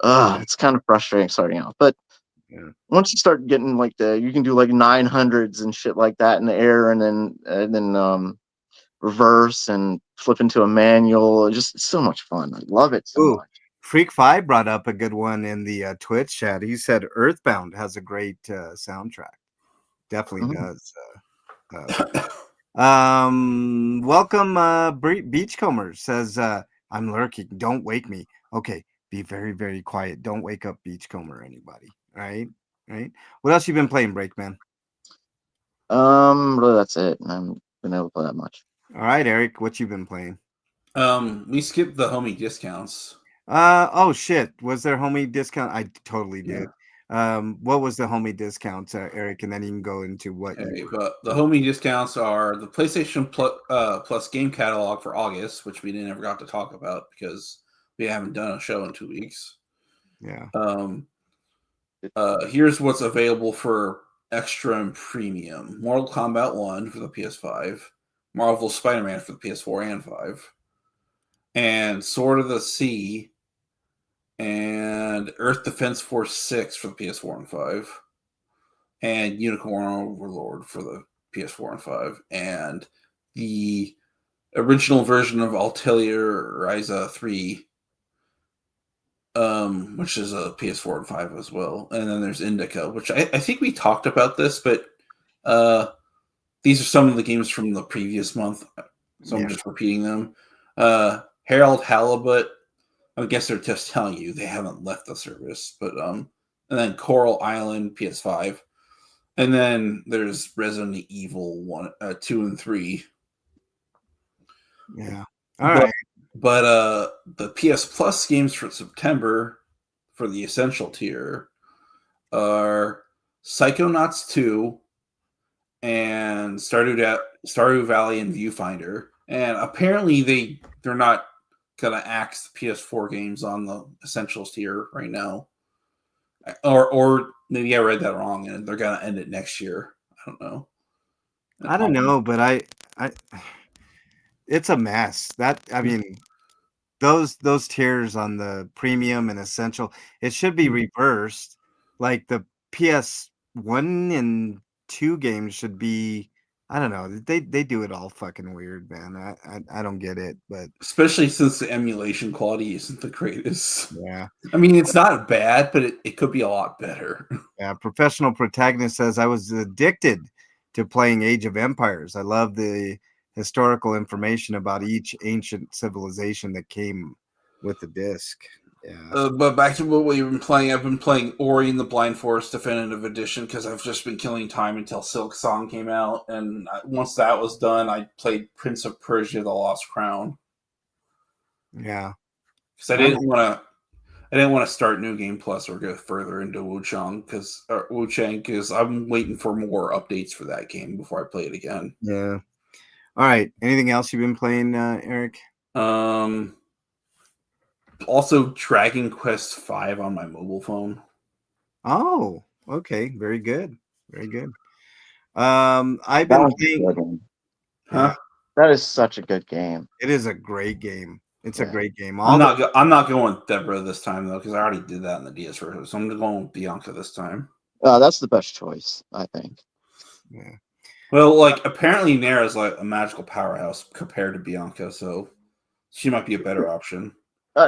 It's kind of frustrating starting out. But Yeah. once you start getting like you can do like 900s and shit like that in the air, and then reverse and flip into a manual. Just so much fun. I love it so Ooh, much. Freak Five brought up a good one in the Twitch chat. He said Earthbound has a great soundtrack. Definitely does. Welcome, Beachcomber says, I'm lurking. Don't wake me. Okay, be very, very quiet. Don't wake up Beachcomber, anybody. All right, right. What else you been playing, Breakman? Really, that's it. I haven't been able to play that much. All right, Eric, what you been playing? We skipped the homie discounts. Oh shit, was there homie discount? I totally did. What was the homie discounts, Eric? And then you can go into what. Okay, but the homie discounts are the PlayStation Plus game catalog for August, which we never got to talk about because we haven't done a show in 2 weeks. Yeah. Here's what's available for extra and premium: Mortal Kombat 1 for the PS5, Marvel Spider-Man for the PS4 and 5, and Sword of the Sea and Earth Defense Force 6 for the PS4 and 5, and Unicorn Overlord for the PS4 and 5, and the original version of Altair Ryza 3, which is a PS4 and 5 as well. And then there's Indica, which I think we talked about this, but these are some of the games from the previous month, so I'm just repeating them. Harold Halibut, I guess they're just telling you they haven't left the service, but and then Coral Island PS5, and then there's Resident Evil 1, 2, and 3. Yeah. All right. But the PS Plus games for September for the Essential tier are Psychonauts 2 and Stardew Valley and Viewfinder. And apparently they're not gonna axe the PS4 games on the Essentials tier right now. Or maybe I read that wrong and they're gonna end it next year. I don't know. I don't know, but I it's a mess. I mean, those tiers on the premium and essential, it should be reversed. Like the PS1 and 2 games should be, I don't know. They do it all fucking weird, man. I don't get it, but especially since the emulation quality isn't the greatest. yeah. I mean, it's not bad, but it could be a lot better. Yeah, Professional Protagonist says, I was addicted to playing Age of Empires. I love the historical information about each ancient civilization that came with the disc. Yeah. But back to what we've been playing, I've been playing Ori and the Blind Forest Definitive Edition because I've just been killing time until Silk Song came out, and once that was done, I played Prince of Persia: The Lost Crown. Yeah, because I didn't want to start New Game Plus or go further into Wuchang because I'm waiting for more updates for that game before I play it again. Yeah. All right. Anything else you've been playing, Eric? Also, Dragon Quest V on my mobile phone. Oh, okay. Very good. Very good. I've been playing. Huh? That is such a good game. It is a great game. It's a great game. I'm not going with Deborah this time though because I already did that in the DS version. So I'm going with Bianca this time. That's the best choice, I think. Yeah. Well, like apparently Nara's like a magical powerhouse compared to Bianca, so she might be a better option.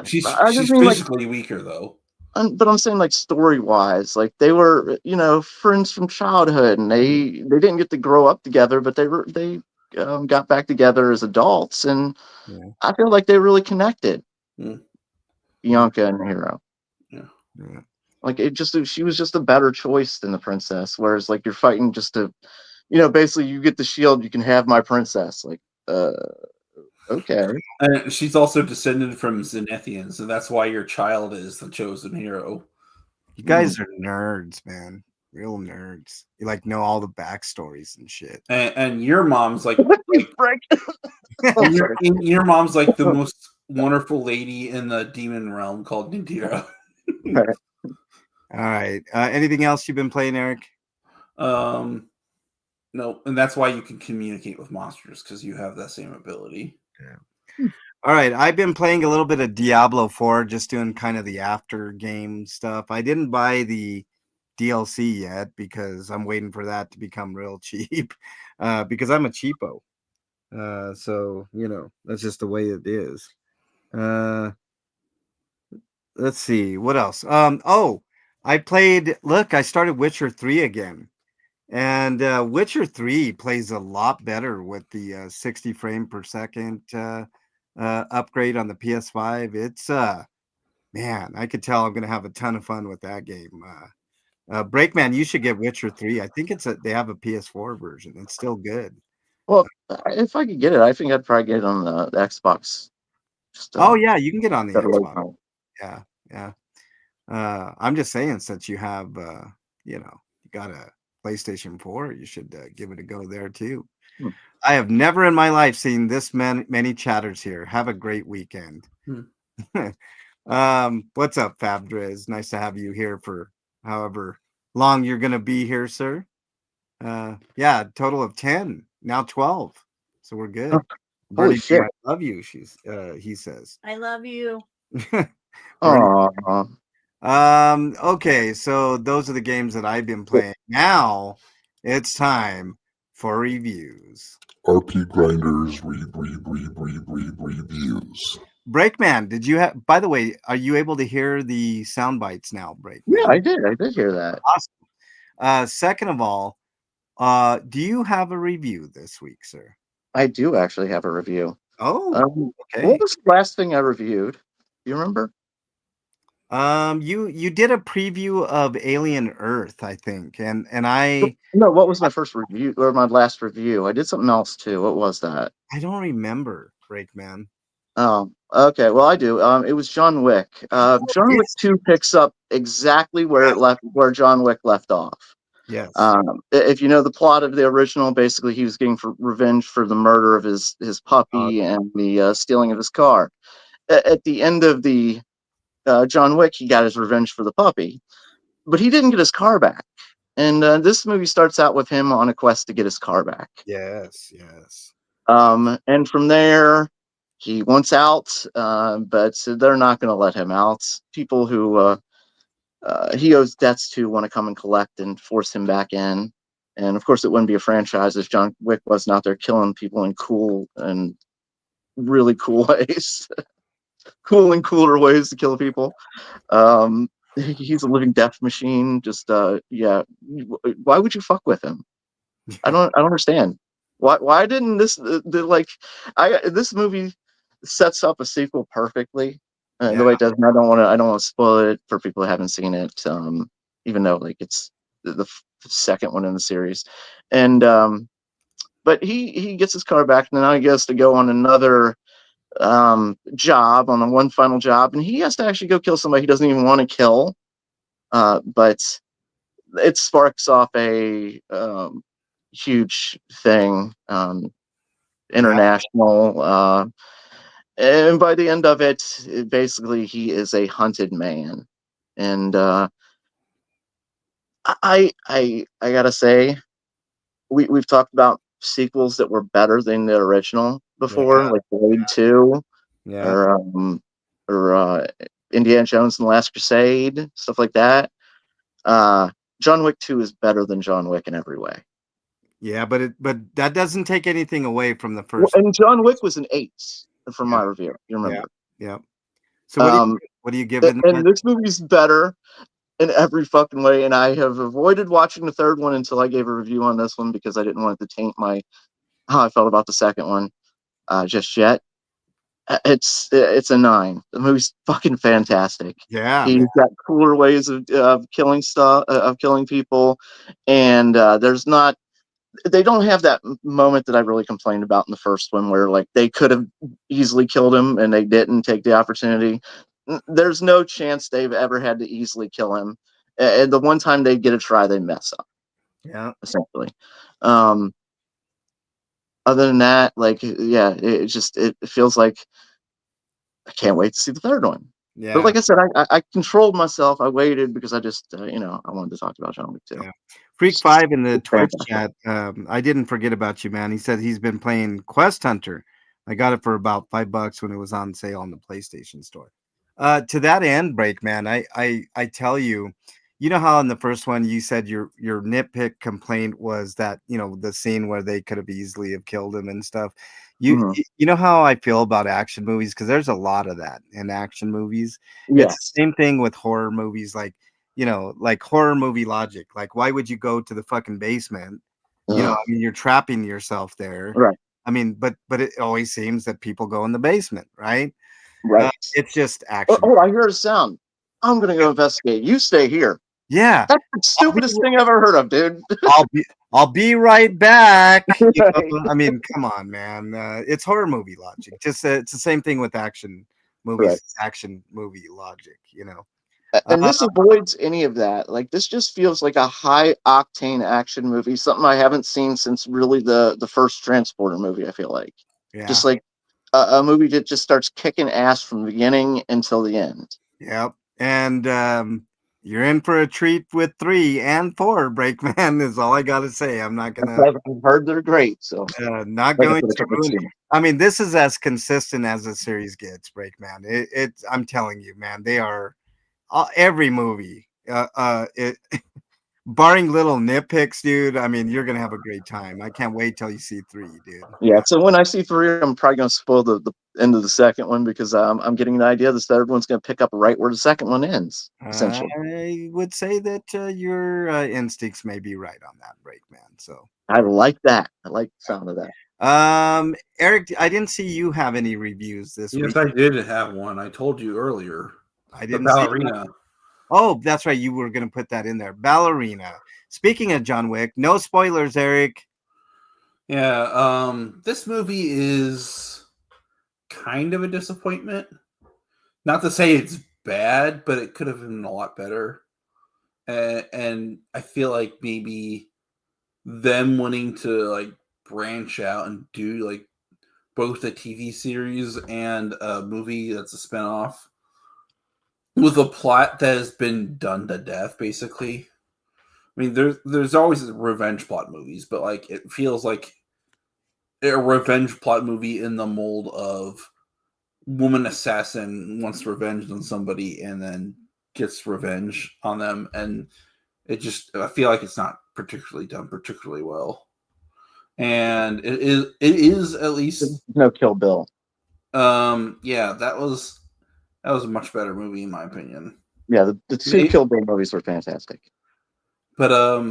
She's physically weaker though. But I'm saying like story wise, like they were friends from childhood, and they didn't get to grow up together, but they got back together as adults, and I feel like they really connected. Bianca and Hero. Yeah. Like she was just a better choice than the princess. Whereas like you're fighting just to, basically you get the shield, you can have my princess. Like, okay. And she's also descended from Zenithians, so that's why your child is the chosen hero. You guys are nerds, man. real nerds. You like know all the backstories and shit. And your mom's like, Frank. and your mom's like the most wonderful lady in the demon realm called Nadira. All right. Anything else you've been playing, Eric? No, and that's why you can communicate with monsters, because you have that same ability. Yeah. All right. I've been playing a little bit of Diablo 4, just doing kind of the after game stuff. I didn't buy the DLC yet because I'm waiting for that to become real cheap because I'm a cheapo. So, that's just the way it is. Let's see. What else? I started Witcher 3 again. And Witcher 3 plays a lot better with the 60 frame per second upgrade on the PS5. It's man, I could tell I'm gonna have a ton of fun with that game. Breakman, you should get Witcher 3. I think they have a PS4 version. It's still good. Well, if I could get it, I think I'd probably get it on the Xbox. Just, Oh yeah, you can get on the better Xbox. time. Yeah, yeah. I'm just saying, since you have you got a PlayStation 4, you should give it a go there too. I have never in my life seen this many chatters here. Have a great weekend. What's up, Fabdriz? Nice to have you here for however long you're gonna be here, sir. Yeah, total of 10, now 12. So we're good. Holy shit. I love you, he says. I love you. Oh, Okay, so those are the games that I've been playing. Now it's time for reviews. RPGrinders reviews. Breakman, did you have, by the way, are you able to hear the sound bites now, Breakman? yeah, I did hear that. Awesome. Second of all, do you have a review this week, sir? I do actually have a review. Oh, okay. What was the last thing I reviewed? You remember? You did a preview of Alien Earth, I think, and I No, what was my first review or my last review? I did something else too. What was that? I don't remember, Breakman. Oh, okay. Well, I do. It was John Wick. John Wick 2 picks up exactly where John Wick left off. Yes. If you know the plot of the original, basically he was getting revenge for the murder of his puppy and the stealing of his car. At the end of the John Wick, he got his revenge for the puppy, but he didn't get his car back. And this movie starts out with him on a quest to get his car back. Yes. And from there, he wants out, but they're not going to let him out. People who he owes debts to want to come and collect and force him back in. And of course, it wouldn't be a franchise if John Wick wasn't out there killing people in cool and really cool ways. Cool and cooler ways to kill people. He's a living death machine. Just yeah. Why would you fuck with him? I don't understand. Why didn't this this movie sets up a sequel perfectly the way it does? And I don't want to spoil it for people who haven't seen it. Even though it's the second one in the series, and but he gets his car back, and now he gets to go on another job, on one final job, and he has to actually go kill somebody he doesn't even want to kill. But it sparks off a huge thing, international. And by the end of it, basically he is a hunted man. And I gotta say, we've talked about sequels that were better than the original before, like Blade 2, or Indiana Jones and the Last Crusade, stuff like that. John Wick 2 is better than John Wick in every way. Yeah, but that doesn't take anything away from the first. And John Wick was an 8 from my review. You remember? Yeah. So what do you give it? And this movie's better in every fucking way. And I have avoided watching the third one until I gave a review on this one because I didn't want it to taint how I felt about the second one just yet. It's a 9. The movie's fucking fantastic. Yeah, he's got cooler ways of killing killing people, and they don't have that moment that I really complained about in the first one, where they could have easily killed him and they didn't take the opportunity. There's no chance they've ever had to easily kill him. And the one time they get a try, they mess up. Yeah. Essentially. Other than that, like, yeah, it feels like I can't wait to see the third one. Yeah. But like I said, I controlled myself. I waited because I just, I wanted to talk about John Wick too. Yeah. Freak 5 in the It's Twitch fantastic. chat. I didn't forget about you, man. He said he's been playing Quest Hunter. I got it for about $5 when it was on sale on the PlayStation Store. To that end, Break, man, I tell you, you know how in the first one you said your nitpick complaint was that, the scene where they could have easily have killed him and stuff. You Mhm. you know how I feel about action movies, because there's a lot of that in action movies. It's Yes. the same thing with horror movies, like like horror movie logic. Like, why would you go to the fucking basement? Ugh. I mean, you're trapping yourself there. Right. I mean, but it always seems that people go in the basement, right? Right. It's just Oh, action. oh, I hear a sound. I'm gonna go investigate. You stay here. Yeah, That's the I'll be, stupidest thing I've ever heard of, dude. I'll be right back. Right. I mean, come on, man. It's horror movie logic. Just it's the same thing with action movies. Right. It's action movie logic. And Uh, this avoids any of that. Like, this just feels like a high octane action movie, something I haven't seen since really the first Transporter movie. I feel like yeah. just like a movie that just starts kicking ass from the beginning until the end. Yep. And you're in for a treat with 3 and 4, Breakman, is all I gotta say. I'm not gonna I've heard they're great, so not like I going said, I to took it ruin it. soon. I mean, this is as consistent as the series gets, Breakman. It's I'm telling you, man, they are every movie. Barring little nitpicks, dude. I mean, you're gonna have a great time. I can't wait till you see 3, dude. Yeah, so when I see 3, I'm probably going to spoil the end of the second one because I'm getting an idea the third one's going to pick up right where the second one ends, essentially. I would say that your instincts may be right on that, Breakman. So I like that. I like the sound of that. Eric, I didn't see you have any reviews this Yes, week. I did have one. I told you earlier. I The didn't see ballerina. Oh, that's right. You were going to put that in there. Ballerina. Speaking of John Wick, no spoilers, Eric. Yeah, this movie is kind of a disappointment. Not to say it's bad, but it could have been a lot better. And I feel like maybe them wanting to like branch out and do like both a TV series and a movie that's a spinoff with a plot that has been done to death, basically. I mean, there's always revenge plot movies, but like it feels like a revenge plot movie in the mold of woman assassin wants revenge on somebody and then gets revenge on them, and I feel like it's not particularly done particularly well. And it is at least No Kill Bill. yeah, that was a much better movie in my opinion. Yeah, the 2 Kill Bill movies were fantastic. But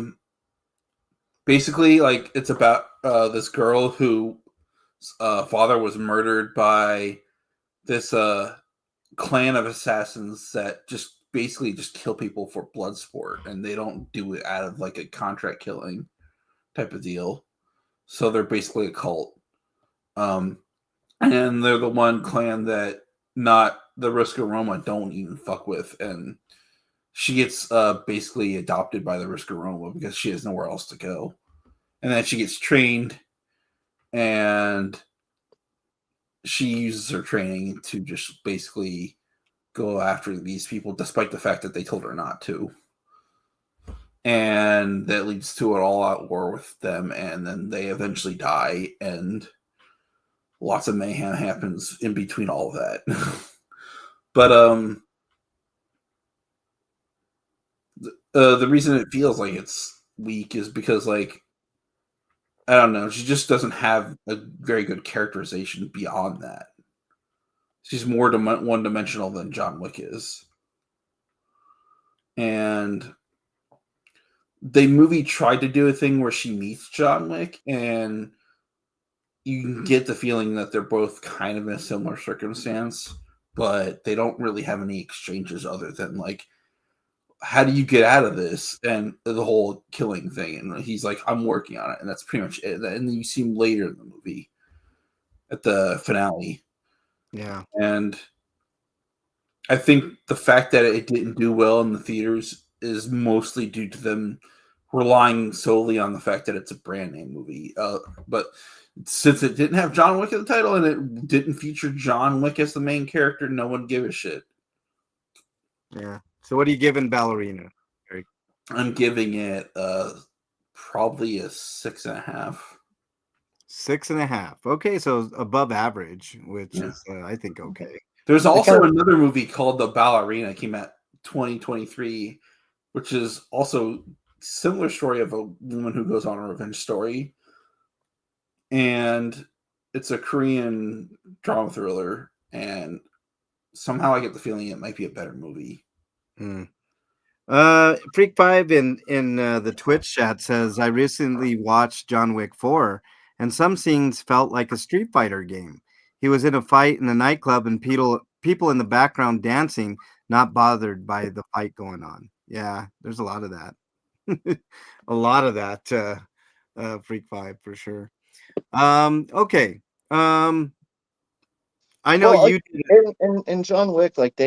basically, like, it's about this girl who father was murdered by this clan of assassins that just basically just kill people for blood sport, and they don't do it out of like a contract killing type of deal. So they're basically a cult. And they're the one clan that not the Risker Roma don't even fuck with, and she gets basically adopted by the Risker Roma because she has nowhere else to go. And then she gets trained, and she uses her training to just basically go after these people, despite the fact that they told her not to. And that leads to an all-out war with them, and then they eventually die, and lots of mayhem happens in between all of that. But the reason it feels like it's weak is because, like, I don't know, she just doesn't have a very good characterization beyond that. She's more one-dimensional than John Wick is. And the movie tried to do a thing where she meets John Wick, and you can get the feeling that they're both kind of in a similar circumstance, but they don't really have any exchanges other than, like, how do you get out of this? And the whole killing thing. And he's like, I'm working on it. And that's pretty much it. And then you see him later in the movie at the finale. Yeah. And I think the fact that it didn't do well in the theaters is mostly due to them relying solely on the fact that it's a brand name movie. But since it didn't have John Wick in the title and it didn't feature John Wick as the main character, no one gave a shit. Yeah. So what are you giving Ballerina, Eric? I'm giving it probably a 6.5. 6.5. Okay, so above average, which is I think okay. There's also another movie called The Ballerina. It came out 2023, which is also similar story of a woman who goes on a revenge story, and it's a Korean drama thriller, and somehow I get the feeling it might be a better movie. Freak 5 in the Twitch chat says, I recently watched John Wick 4 and some scenes felt like a Street Fighter game. He was in a fight in a nightclub and people in the background dancing, not bothered by the fight going on. Yeah, there's a lot of that. A lot of that, Freak 5 for sure. Okay. I know you did. In John Wick, like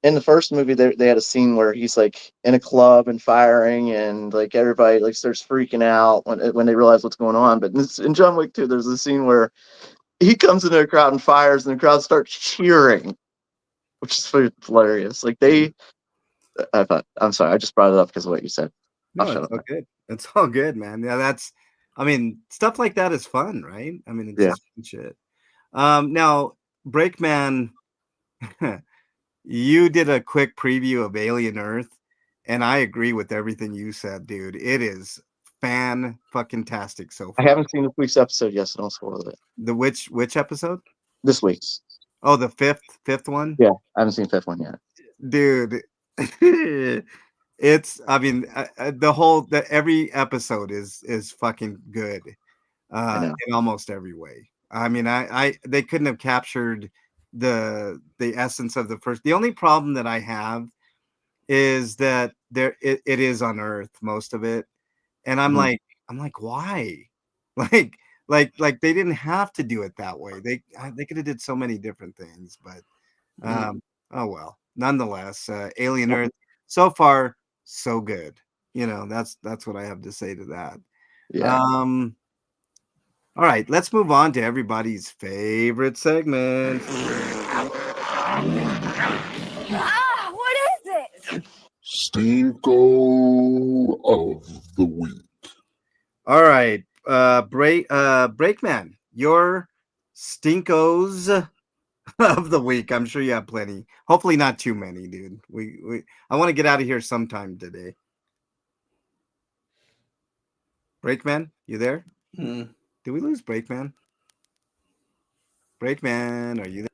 in the first movie, they had a scene where he's like in a club and firing, and like everybody like starts freaking out when they realize what's going on. But in John Wick 2, there's a scene where he comes into a crowd and fires, and the crowd starts cheering, which is hilarious. Like I'm sorry, I just brought it up because of what you said. No, it's all good. It's all good, man. Yeah, stuff like that is fun, right? I mean, it's just fun shit. Now, Breakman, you did a quick preview of Alien Earth, and I agree with everything you said, dude. It is fan-fucking-tastic so far. I haven't seen this week's episode yet, so don't spoil it. The which episode? This week's. Oh, the fifth one? Yeah, I haven't seen the fifth one yet. Dude, it's, I mean, every episode is fucking good in almost every way. I mean, they couldn't have captured the essence of the first. The only problem that I have is that it is on Earth, most of it, and I'm like, why? Like they didn't have to do it that way. They could have did so many different things, but oh well. Nonetheless, Alien Earth so far so good. You know, that's what I have to say to that. Yeah. All right, let's move on to everybody's favorite segment. What is it? Stinko of the week. All right, Breakman, your Stinkos of the week. I'm sure you have plenty. Hopefully not too many, dude. I want to get out of here sometime today. Breakman, you there? Did we lose Breakman? Breakman, are you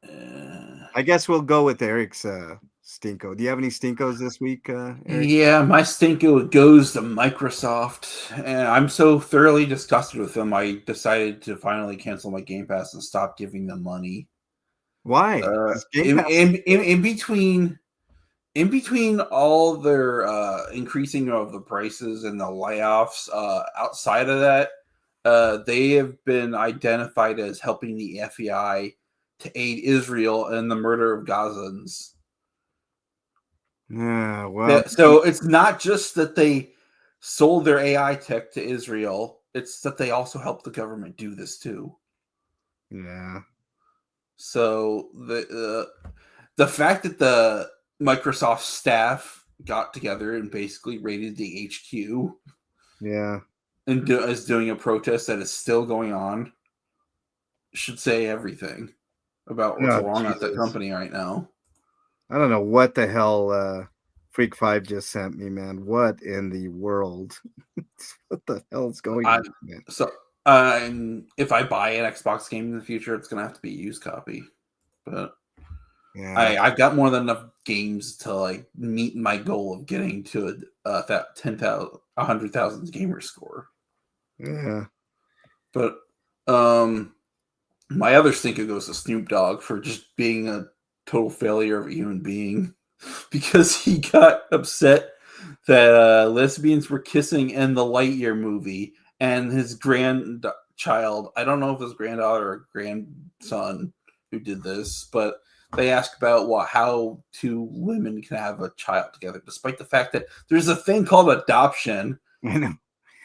there? I guess we'll go with Eric's Stinko. Do you have any Stinkos this week, Eric? Yeah, my Stinko goes to Microsoft, and I'm so thoroughly disgusted with them. I decided to finally cancel my Game Pass and stop giving them money. Why? In between all their increasing of the prices and the layoffs, outside of that, they have been identified as helping the FBI to aid Israel in the murder of Gazans. Yeah, well, so it's not just that they sold their AI tech to Israel; it's that they also helped the government do this too. Yeah. So the fact that the Microsoft staff got together and basically raided the HQ, yeah, and is doing a protest that is still going on, should say everything about what's wrong at the company right now. I don't know what the hell Freak 5 just sent me, man. What in the world? What the hell is going on, man? So, if I buy an Xbox game in the future, it's going to have to be a used copy. But yeah. I've got more than enough games to like meet my goal of getting to that 100,000 gamer score. Yeah. But my other stinker goes to Snoop Dogg for just being a total failure of a human being, because he got upset that lesbians were kissing in the Lightyear movie, and his grandchild, I don't know if his granddaughter or grandson who did this, but they ask about how two women can have a child together, despite the fact that there's a thing called adoption. I know.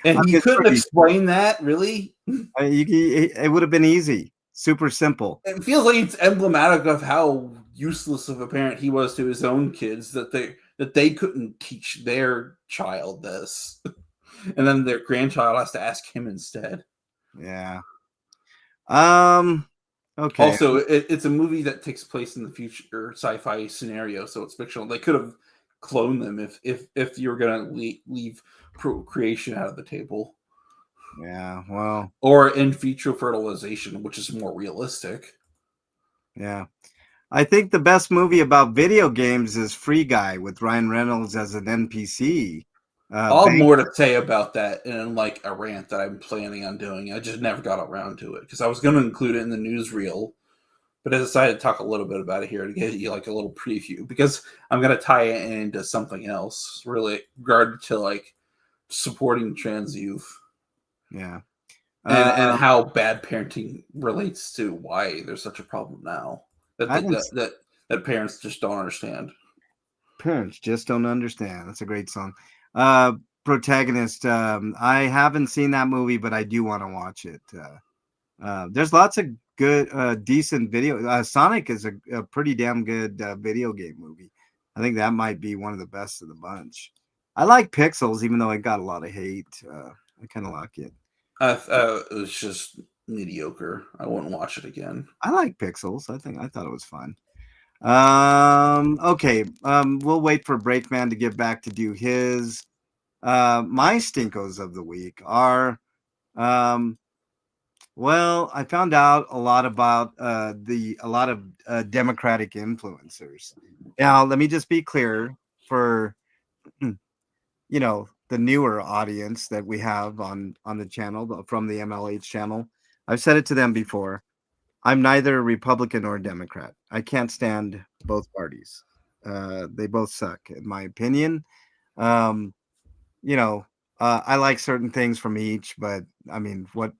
And he it's couldn't pretty- explain that, really? It would have been easy. Super simple. It feels like it's emblematic of how useless of a parent he was to his own kids, that they couldn't teach their child this. And then their grandchild has to ask him instead. Yeah. Okay. Also, it's a movie that takes place in the future sci-fi scenario, so it's fictional. They could have cloned them if you're gonna leave procreation out of the table. Yeah. Well. Or in vitro fertilization, which is more realistic. Yeah. I think the best movie about video games is Free Guy with Ryan Reynolds as an NPC. I'll have more to say about that in like a rant that I'm planning on doing. I just never got around to it because I was going to include it in the newsreel, but I decided to talk a little bit about it here to get you like a little preview because I'm going to tie it into something else really regarding to like supporting trans youth. Yeah. And how bad parenting relates to why there's such a problem now that parents just don't understand. Parents just don't understand. That's a great song. Protagonist. I haven't seen that movie, but I do want to watch it. There's lots of good, decent video. Sonic is a pretty damn good video game movie. I think that might be one of the best of the bunch. I like Pixels, even though it got a lot of hate. I kind of like it. It was just mediocre. I wouldn't watch it again. I like Pixels. I thought it was fun. Okay. We'll wait for Breakman to get back to do his. My stinkos of the week are, well, I found out a lot about a lot of Democratic influencers. Now, let me just be clear for the newer audience that we have on the channel from the MLH channel. I've said it to them before. I'm neither Republican or Democrat. I can't stand both parties. They both suck, in my opinion. I like certain things from each, but I mean, what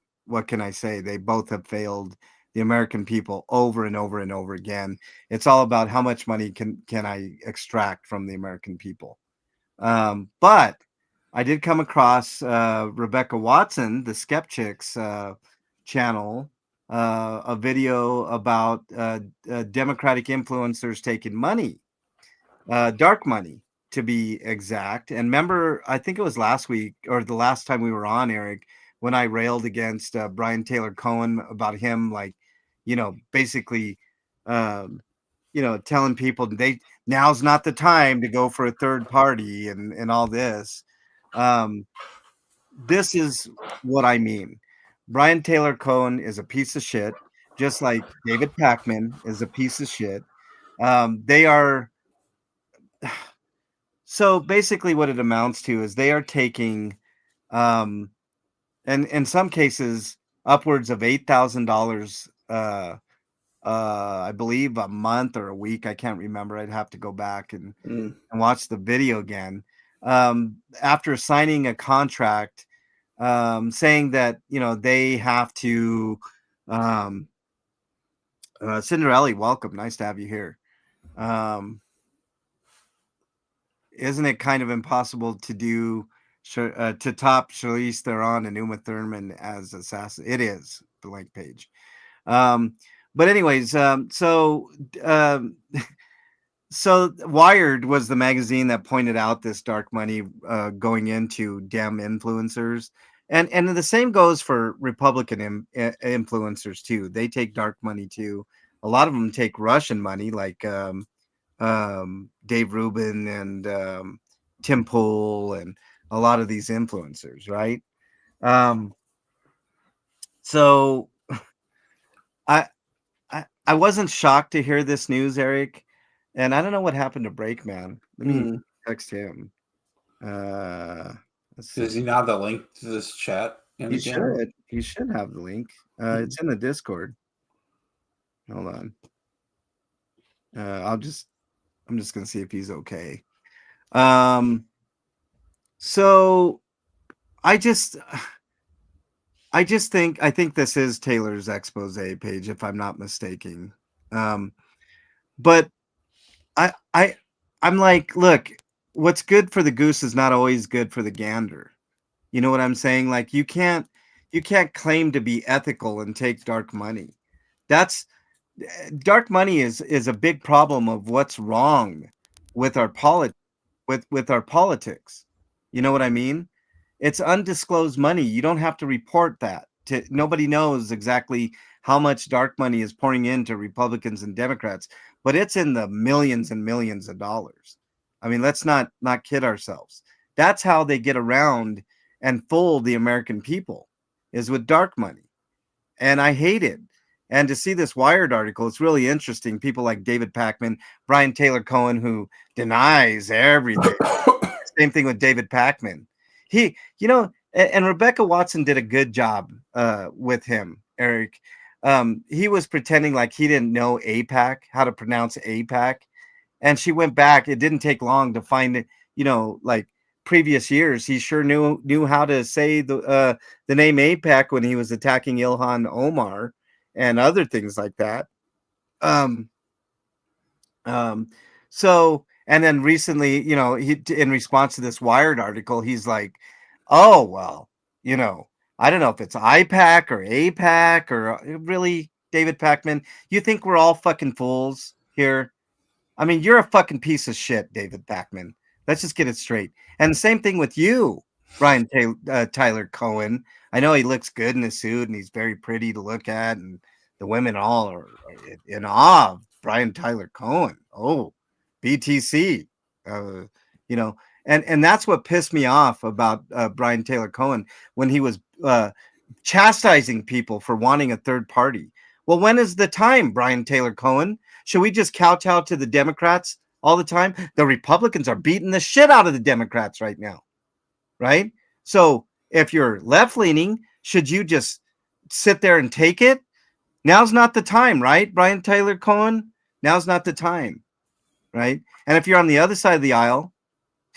can I say? They both have failed the American people over and over and over again. It's all about how much money can I extract from the American people. But I did come across Rebecca Watson, the Skeptics channel, a video about Democratic influencers taking money, dark money to be exact. And remember, I think it was last week or the last time we were on, Eric, when I railed against Brian Taylor Cohen about him, like, basically, telling people now's not the time to go for a third party and all this. This is what I mean. Brian Taylor Cohen is a piece of shit, just like David Pakman is a piece of shit. They are. So basically, what it amounts to is they are taking, and in some cases, upwards of $8,000. I believe a month or a week. I can't remember. I'd have to go back and watch the video again. After signing a contract, saying that they have to. Cinderella, welcome. Nice to have you here. Isn't it kind of impossible to do to top Charlize Theron and Uma Thurman as assassin? It is the link page. But anyways, so Wired was the magazine that pointed out this dark money going into Dem influencers, and the same goes for Republican influencers too. They take dark money too. A lot of them take Russian money, like Dave Rubin and Tim Pool and a lot of these influencers, right? So I wasn't shocked to hear this news, Eric, and I don't know what happened to Breakman. Let me text him. Does he not have the link to this chat? He should. He should have the link. It's in the Discord. Hold on. I'm just gonna see if he's okay. So I think this is Taylor's expose page, if I'm not mistaken. But I'm like, look, what's good for the goose is not always good for the gander. You know what I'm saying? Like you can't claim to be ethical and take dark money. That's dark money is a big problem of what's wrong with our with our politics. You know what I mean? It's undisclosed money. You don't have to report that. Nobody knows exactly how much dark money is pouring into Republicans and Democrats, but it's in the millions and millions of dollars. I mean, let's not kid ourselves. That's how they get around and fool the American people is with dark money. And I hate it. And to see this Wired article, it's really interesting. People like David Pakman, Brian Taylor Cohen, who denies everything. Same thing with David Pakman. He, you know, and Rebecca Watson did a good job with him, Eric. He was pretending like he didn't know APAC, how to pronounce APAC. And she went back. It didn't take long to find it, you know, like previous years. He sure knew how to say the name APAC when he was attacking Ilhan Omar and other things like that. Um, um, so, and then recently, you know, he in response to this Wired article, he's like, "Oh well, you know, I don't know if it's IPAC or APAC or really David Pakman. You think we're all fucking fools here? I mean, you're a fucking piece of shit, David Pakman. Let's just get it straight. And the same thing with you, Brian Tyler Cohen. I know he looks good in a suit and he's very pretty to look at, and the women all are in awe of Brian Tyler Cohen. Oh, BTC. Uh, you know, and that's what pissed me off about Brian Taylor Cohen when he was chastising people for wanting a third party. Well, when is the time, Brian Taylor Cohen? Should we just kowtow to the Democrats all the time? The Republicans are beating the shit out of the Democrats right now, right? So if you're left leaning, should you just sit there and take it? Now's not the time, right, Brian Taylor Cohen? Now's not the time, right? And if you're on the other side of the aisle,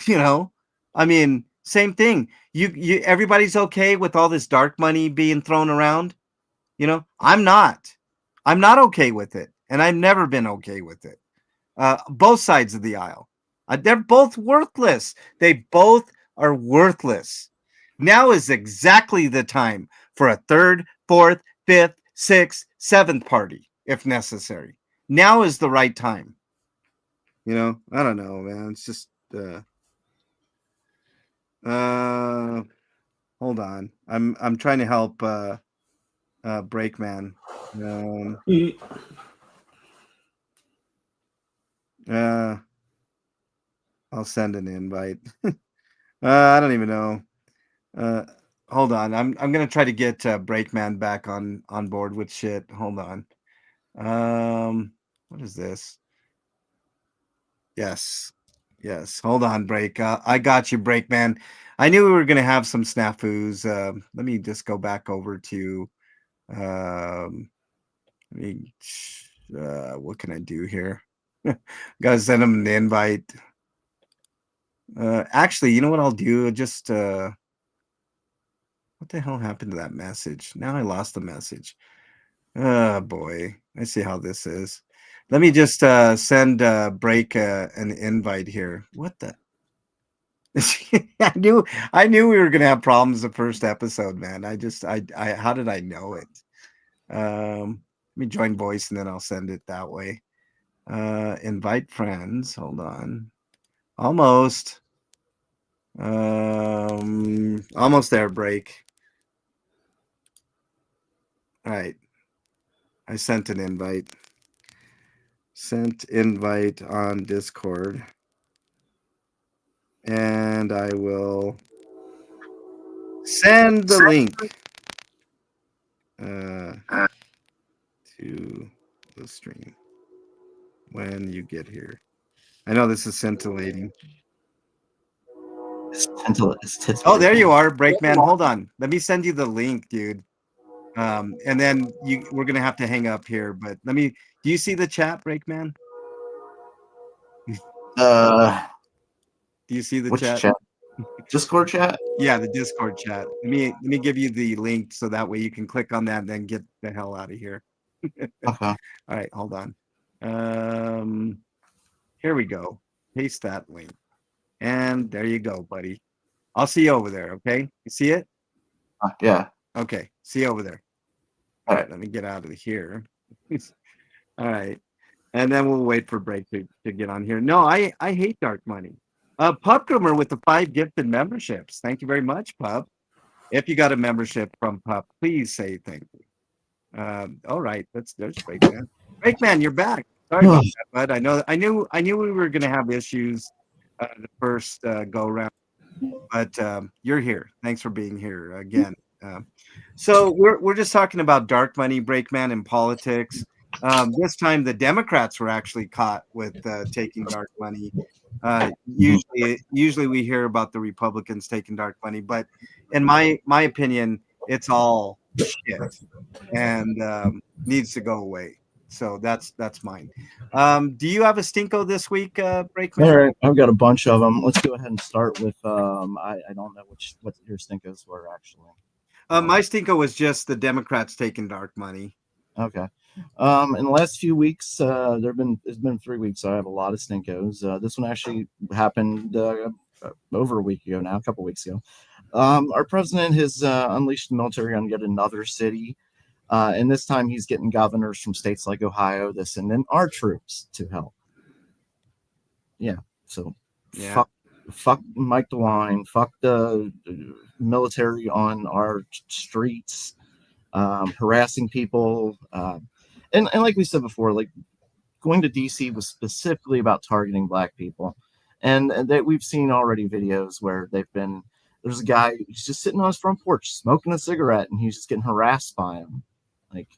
you know, I mean, same thing. You everybody's okay with all this dark money being thrown around. You know, I'm not. I'm not okay with it, and I've never been okay with it. Both sides of the aisle, they're both worthless. They both are worthless. Now is exactly the time for a third, fourth, fifth, sixth, seventh party, if necessary. Now is the right time. You know, I don't know, man. It's just hold on. I'm trying to help Breakman. I'll send an invite. I don't even know. Hold on. I'm gonna try to get Breakman back on board with shit. Hold on. What is this? Yes. Yes. Hold on, Break. I got you, Breakman. I knew we were gonna have some snafus. Let me just go back over to let me what can I do here? Gotta send him the invite. Actually, you know what I'll do? Just what the hell happened to that message? Now I lost the message. Oh boy, I see how this is. Let me just send Break an invite here. What the? I knew we were gonna have problems the first episode, man. I how did I know it? Let me join voice and then I'll send it that way. Invite friends. Hold on. Almost. Almost there, Break. All right. I sent an invite. Sent invite on Discord. And I will send the link to the stream when you get here. I know this is scintillating. Oh, there you are, Breakman. Hold on. Let me send you the link, dude. And then we're gonna have to hang up here. But let me. Do you see the chat, Breakman? Do you see the Which chat? chat? Discord chat? Yeah, the Discord chat. Let me give you the link so that way you can click on that and then get the hell out of here. Okay. All right, hold on. Here we go. Paste that link. And there you go, buddy. I'll see you over there, okay? You see it? Yeah. Okay, see you over there. All right, let me get out of here. All right. And then we'll wait for Break to get on here. No, I hate dark money. Pup Groomer with the 5 gifted memberships. Thank you very much, Pup. If you got a membership from Pup, please say thank you. All right, there's Breakman. Breakman, you're back. Sorry about that, bud. I knew we were gonna have issues the first go round, but you're here. Thanks for being here again. So we're just talking about dark money, Breakman, and politics. This time the Democrats were actually caught with taking dark money. Usually we hear about the Republicans taking dark money, but in my opinion, it's all shit and needs to go away. So that's mine. Do you have a Stinko this week, Breakman? All right, I've got a bunch of them. Let's go ahead and start with I don't know what your Stinkos were actually. My Stinko was just the Democrats taking dark money. Okay. In the last few weeks, it's been 3 weeks. So I have a lot of Stinkos. This one actually happened over a week ago now, a couple weeks ago. Our president has unleashed the military on yet another city. And this time he's getting governors from states like Ohio to send in our troops to help. Yeah. So Yeah. Fuck Mike DeWine. Fuck the military on our streets, harassing people. And like we said before, like going to DC was specifically about targeting black people. And that we've seen already videos where there's a guy who's just sitting on his front porch smoking a cigarette and he's just getting harassed by him. Like,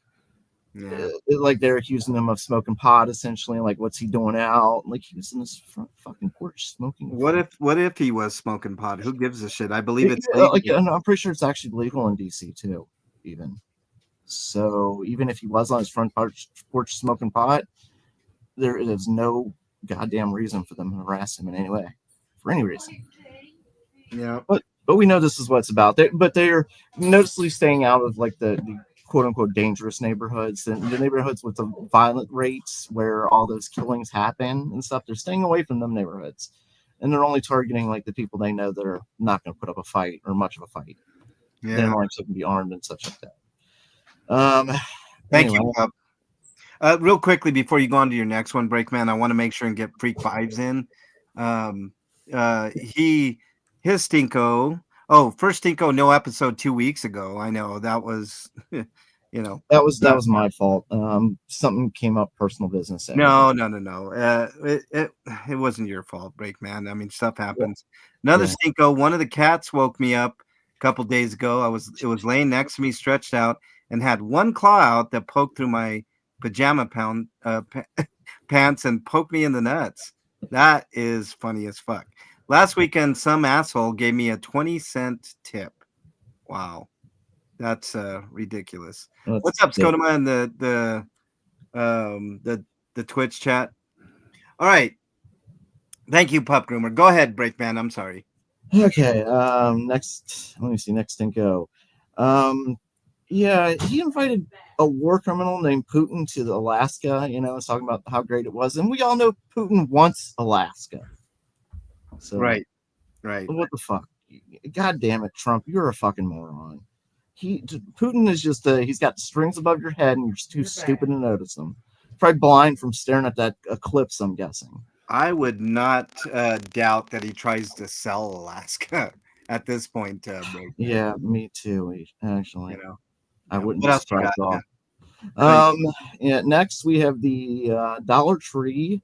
like they're accusing him of smoking pot essentially. Like, what's he doing out? Like, he was in his front fucking porch smoking. What if he was smoking pot? Who gives a shit? I believe it's legal. I'm pretty sure it's actually legal in DC too, even. So even if he was on his front porch smoking pot, there is no goddamn reason for them to harass him in any way, for any reason. Yeah. But we know this is what it's about. But they're noticeably staying out of like the quote unquote dangerous neighborhoods and the neighborhoods with the violent rates where all those killings happen and stuff. They're staying away from them neighborhoods, and they're only targeting like the people they know that are not going to put up a fight or much of a fight. Yeah. They're like to be armed and such like that. Thank you. Real quickly before you go on to your next one, Breakman, I want to make sure and get Freak Vibes in. His Stinko. Oh, first Stinko, no episode 2 weeks ago. I know that was, that was my fault. Something came up, personal business. No. It wasn't your fault, Breakman. I mean, stuff happens. Another Stinko. One of the cats woke me up a couple days ago. It was laying next to me, stretched out, and had one claw out that poked through my pajama pants and poked me in the nuts. That is funny as fuck. Last weekend, some asshole gave me a 20-cent tip. Wow, that's ridiculous. What's up, Skodoma, and the Twitch chat? All right, thank you, Pup Groomer. Go ahead, Breakman. I'm sorry. Okay. Next, let me see. Next Stinko. Yeah, he invited a war criminal named Putin to Alaska. He's talking about how great it was, and we all know Putin wants Alaska. So, right. What the fuck? God damn it, Trump! You're a fucking moron. Putin is just he's got strings above your head, and you're too stupid to notice them. Probably blind from staring at that eclipse. I'm guessing. I would not doubt that he tries to sell Alaska at this point. Yeah, me too. Actually, I wouldn't be surprised at all. Next we have the Dollar Tree.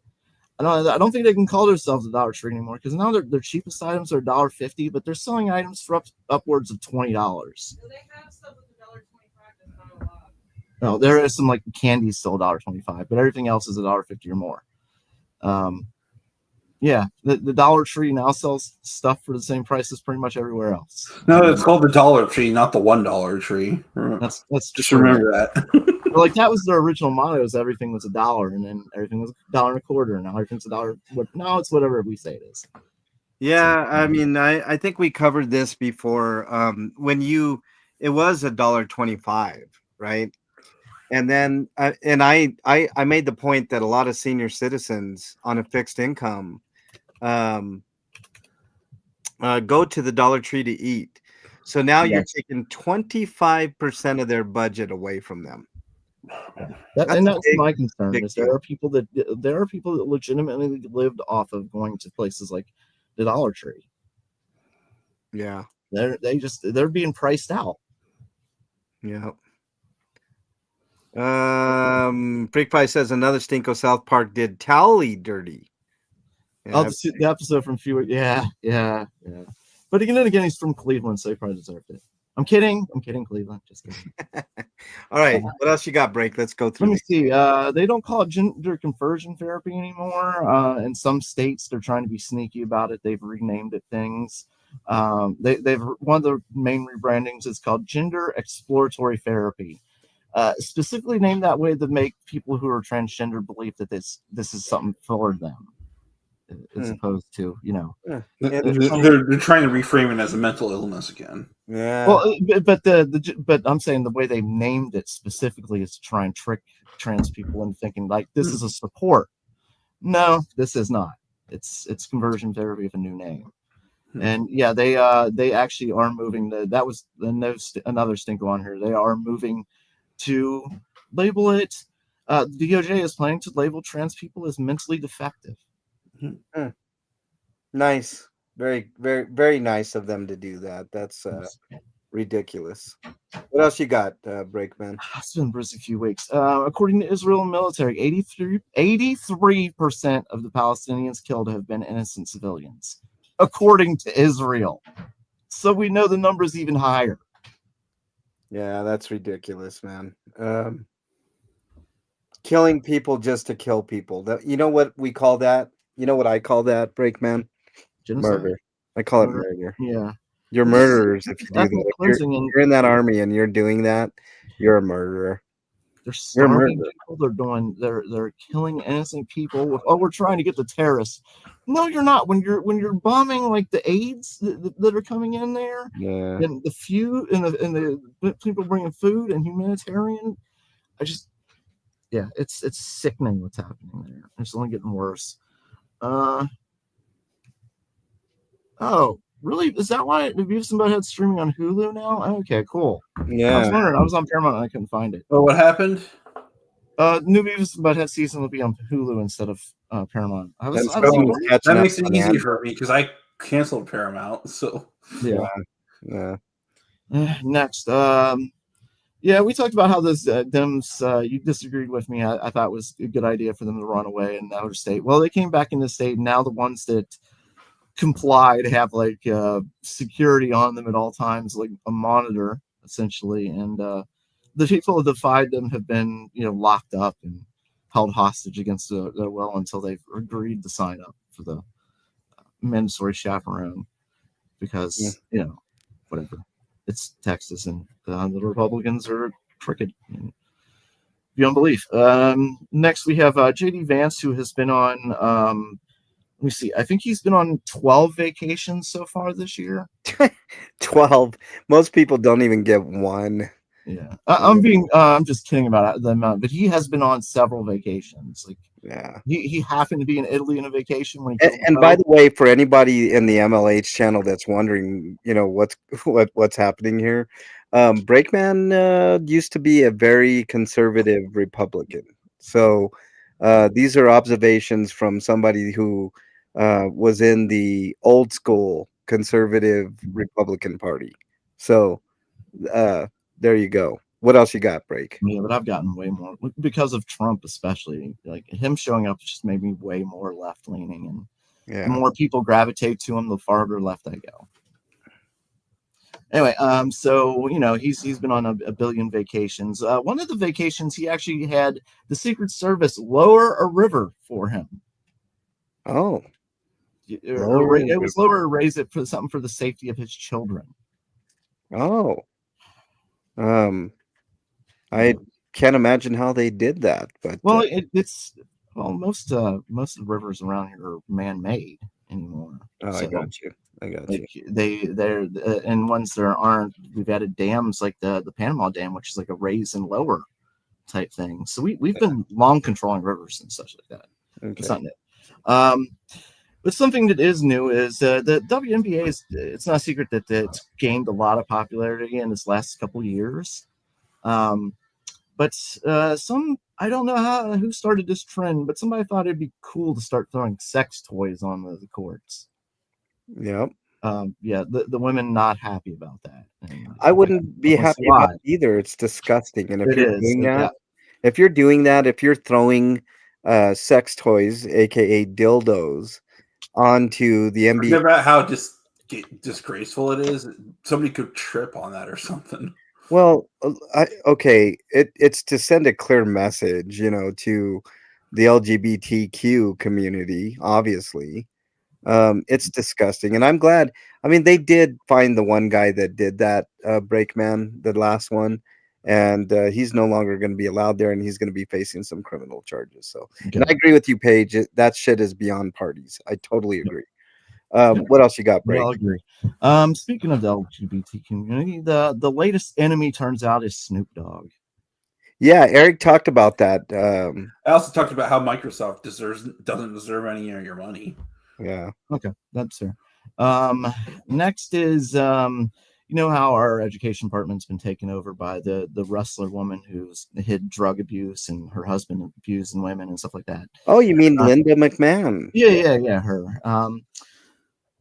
I don't think they can call themselves a Dollar Tree anymore because now their cheapest items are $1.50, but they're selling items for upwards of $20. They have stuff with $1.25 that's not a lot. No, there is some like candy still $1.25, but everything else is $1.50 or more. The Dollar Tree now sells stuff for the same price as pretty much everywhere else. No, it's called the Dollar Tree, not the $1 tree. That's just remember that. Like that was their original motto: is everything was $1, and then everything was $1.25, and now everything's $1. Now it's whatever we say it is. Yeah, I mean, I think we covered this before. It was $1.25, right? And then, I made the point that a lot of senior citizens on a fixed income go to the Dollar Tree to eat. So now you're Yes. taking 25% of their budget away from them. That's big, my concern. big Is deal. there are people that legitimately lived off of going to places like the Dollar Tree. Yeah. They're being priced out. Yeah. Freak Pie says another Stinko South Park did Towley dirty. Oh, Yeah, the episode from few. Yeah. But again, he's from Cleveland, so he probably deserved it. I'm kidding, Cleveland. Just kidding. all right. What else you got, Break? Let's go through Let me these. see. They don't call it gender conversion therapy anymore. In some states, they're trying to be sneaky about it. They've renamed it things. They've one of the main rebrandings is called gender exploratory therapy. Specifically named that way to make people who are transgender believe that this is something for them, as opposed to They're trying to reframe it as a mental illness again. Yeah. Well, but I'm saying the way they named it specifically is to try and trick trans people into thinking like this is a support. No, this is not. It's conversion therapy with a new name. And yeah, they actually are moving. That was another Stinko on here. They are moving to label it. The DOJ is planning to label trans people as mentally defective. Nice. Very, very, very nice of them to do that. That's ridiculous. What else you got, Breakman? It's been a few weeks. According to Israel military, 83% of the Palestinians killed have been innocent civilians, according to Israel. So we know the number is even higher. Yeah, that's ridiculous, man. Killing people just to kill people. You know what we call that? You know what I call that, Breakman? Genocide? Murder. I call it murder. Yeah. You're murderers if you do that. If you're in that army and you're doing that, you're a murderer. They're starving people. They're killing innocent people. We're trying to get the terrorists. No, you're not. When you're bombing like the aides that are coming in there, Yeah. and the few and the people bringing food and humanitarian, it's sickening what's happening there. It's only getting worse. Oh, really? Is that why Beavis and Butthead streaming on Hulu now? Okay, cool. Yeah. I was wondering. I was on Paramount and I couldn't find it. Oh, what happened? New Beavis and Butthead season will be on Hulu instead of Paramount. That makes it easy for me because I canceled Paramount. So yeah. Next, yeah, we talked about how this Dems. You disagreed with me. I thought it was a good idea for them to run away in outer state. Well, they came back in the state. And now the ones that comply to have like security on them at all times, like a monitor essentially, and the people who defied them have been locked up and held hostage against their will until they've agreed to sign up for the mandatory chaperone because whatever, it's Texas and the Republicans are crooked beyond belief. Next we have JD Vance, who has been on let me see. I think he's been on 12 vacations so far this year. 12. Most people don't even get one. Yeah, I'm just kidding about the amount, but he has been on several vacations. Like, yeah, he happened to be in Italy on a vacation when he. And by the way, for anybody in the MLH channel that's wondering, what's happening here, Breakman used to be a very conservative Republican. So these are observations from somebody who was in the old school conservative Republican Party. So there you go. What else you got, Break? Yeah, but I've gotten way more because of Trump, especially. Like him showing up just made me way more left leaning, and the more people gravitate to him, the farther left I go. Anyway, so he's been on a billion vacations. One of the vacations he actually had the Secret Service lower a river for him. Oh, it was lower or raise it for something for the safety of his children. Oh, I can't imagine how they did that. But most of the rivers around here are man-made anymore. Oh, so, I got you. They're and ones there aren't. We've added dams like the Panama Dam, which is like a raise and lower type thing. So we've been long controlling rivers and such like that. It's not new. But something that is new is the WNBA it's not a secret that it's gained a lot of popularity in its last couple of years. But I don't know who started this trend, but somebody thought it'd be cool to start throwing sex toys on the courts. Yep. The women not happy about that. And I wouldn't be happy about it either. It's disgusting. And if you're doing that, if you're throwing sex toys, aka dildos, onto the NBA, forget about how disgraceful it is. Somebody could trip on that or something. well, it's to send a clear message, to the LGBTQ community. Obviously, it's disgusting, and I'm glad. I mean, they did find the one guy that did that, Breakman, the last one, and he's no longer going to be allowed there, and he's going to be facing some criminal charges. So, and I agree with you, Paige. That shit is beyond parties. I totally agree. What else you got, Break? I'll agree. Speaking of the LGBT community, the latest enemy turns out is Snoop Dogg. Yeah, Eric talked about that. I also talked about how Microsoft doesn't deserve any of your money. Yeah. Okay, that's fair. Next is how our education department's been taken over by the wrestler woman who's hid drug abuse and her husband abusing women and stuff like that. Oh, you mean Linda McMahon? Yeah, her.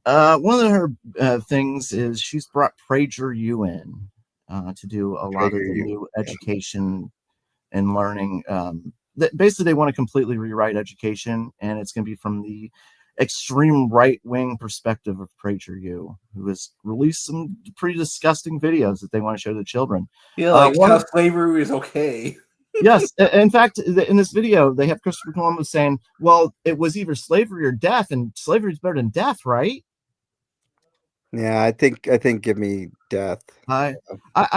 One of her things is she's brought PragerU in to do a lot of the new education and learning. Basically, they want to completely rewrite education, and it's going to be from the extreme right-wing perspective of PragerU, who has released some pretty disgusting videos that they want to show to children. Yeah, like how slavery is okay. Yes, in fact, in this video, they have Christopher Columbus saying, well, it was either slavery or death, and slavery is better than death, right? Yeah, I think give me death. I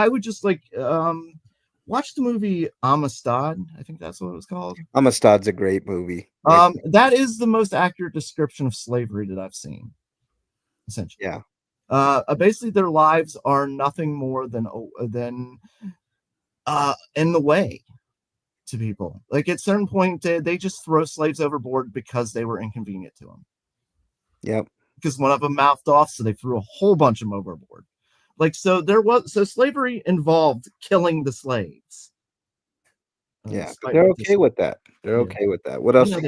would just watch the movie Amistad. I think that's what it was called. Amistad's a great movie. That is the most accurate description of slavery that I've seen. Essentially, yeah. Basically, their lives are nothing more than in the way to people. Like at certain point, they just throw slaves overboard because they were inconvenient to them. Yep. Because one of them mouthed off, so they threw a whole bunch of them overboard. So slavery involved killing the slaves. Yeah, but they're okay with that. They're okay with that. What else? I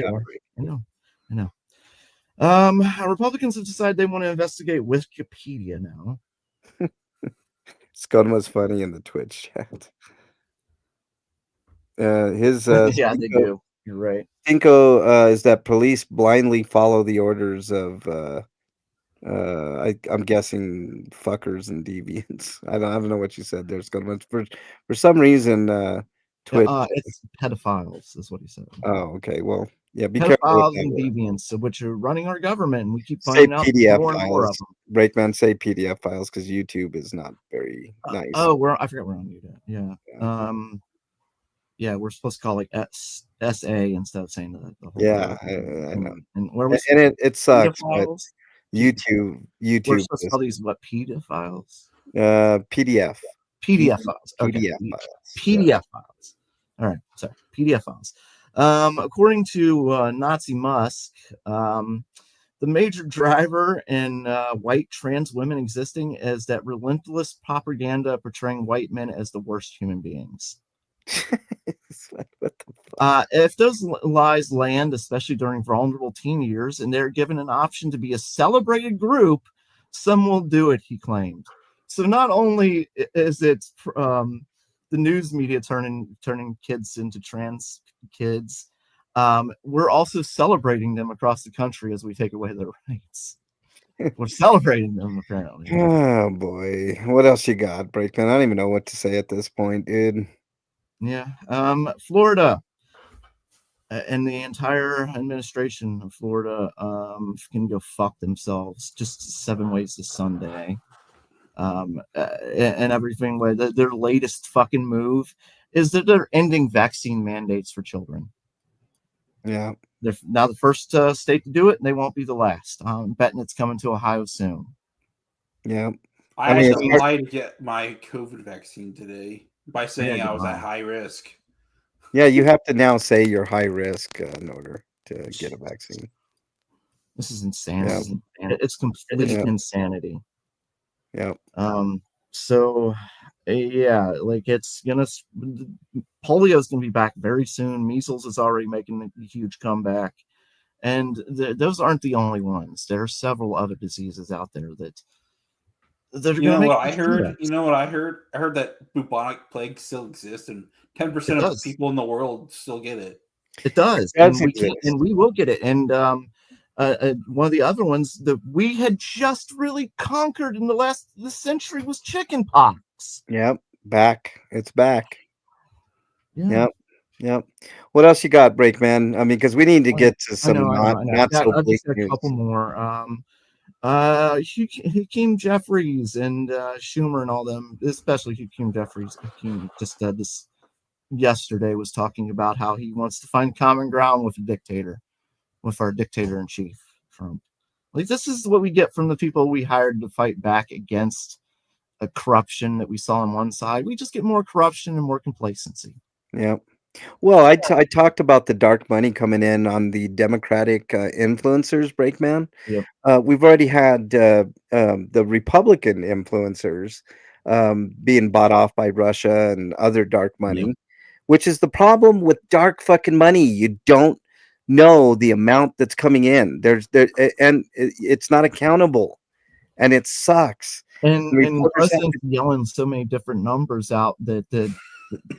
know. Republicans have decided they want to investigate Wikipedia now. Scone was funny in the Twitch chat. His yeah, they do. You're right. Stinko is that police blindly follow the orders of I'm guessing fuckers and deviants. I don't know what you said there. For some reason, Twitch. It's pedophiles, is what he said. Oh, okay. Well, yeah. Be pedophiles careful and deviants, which are running our government, and we keep say finding out PDF more files. and more of them. Breakman, say PDF files because YouTube is not very nice. I forgot we're on YouTube. Yeah. Yeah, we're supposed to call like SA instead of saying the whole. Yeah, I know. And where was it sucks. But YouTube. We're supposed to call these what pedophiles? PDF. PDF files. Okay. PDF files. All right. Sorry. PDF files. According to Nazi Musk, the major driver in white trans women existing is that relentless propaganda portraying white men as the worst human beings. What the fuck? If those lies land, especially during vulnerable teen years, and they're given an option to be a celebrated group, some will do it, he claimed. So not only is it the news media turning kids into trans kids, we're also celebrating them across the country as we take away their rights. We're celebrating them, apparently. Oh boy, what else you got, Breakman? I don't even know what to say at this point, dude. Yeah, Florida and the entire administration of Florida can go fuck themselves. Just 7 ways to Sunday, and everything. Their latest fucking move is that they're ending vaccine mandates for children. Yeah, they're now the first state to do it, and they won't be the last. I'm betting it's coming to Ohio soon. Yeah, I actually applied to get my COVID vaccine today by saying I was at high risk Yeah, you have to now say you're high risk in order to get a vaccine. This is insanity. Yeah. It's complete Yeah. insanity. Yeah. So yeah, like it's gonna polio's gonna be back very soon. Measles is already making a huge comeback, and those aren't the only ones. There are several other diseases out there that are You gonna know make what I huge heard? comebacks. You know what I heard? I heard that bubonic plague still exists, and 10% It of does. people in the world still get it. It does, It does and we can't, exist. and we will get it. And one of the other ones that we had just really conquered in this century was chicken pox. Yep. Back. It's back. Yeah. Yep. Yep. What else you got, Breakman? I mean, because we need to get to I know, some I know, I know. not so I've big just got a news. couple more. Hakeem Jeffries and Schumer and all them, especially Hakeem Jeffries. Hakeem just said this yesterday, was talking about how he wants to find common ground with a dictator, with our dictator in chief, Trump. Like, this is what we get from the people we hired to fight back against a corruption that we saw on one side. We just get more corruption and more complacency. Yep. Well, I talked about the dark money coming in on the Democratic influencers, Breakman. Yep. We've already had the Republican influencers being bought off by Russia and other dark money, Yep. which is the problem with dark fucking money. You don't know the amount that's coming in. It's not accountable, and it sucks. And the Reporters have president's to, yelling so many different numbers out that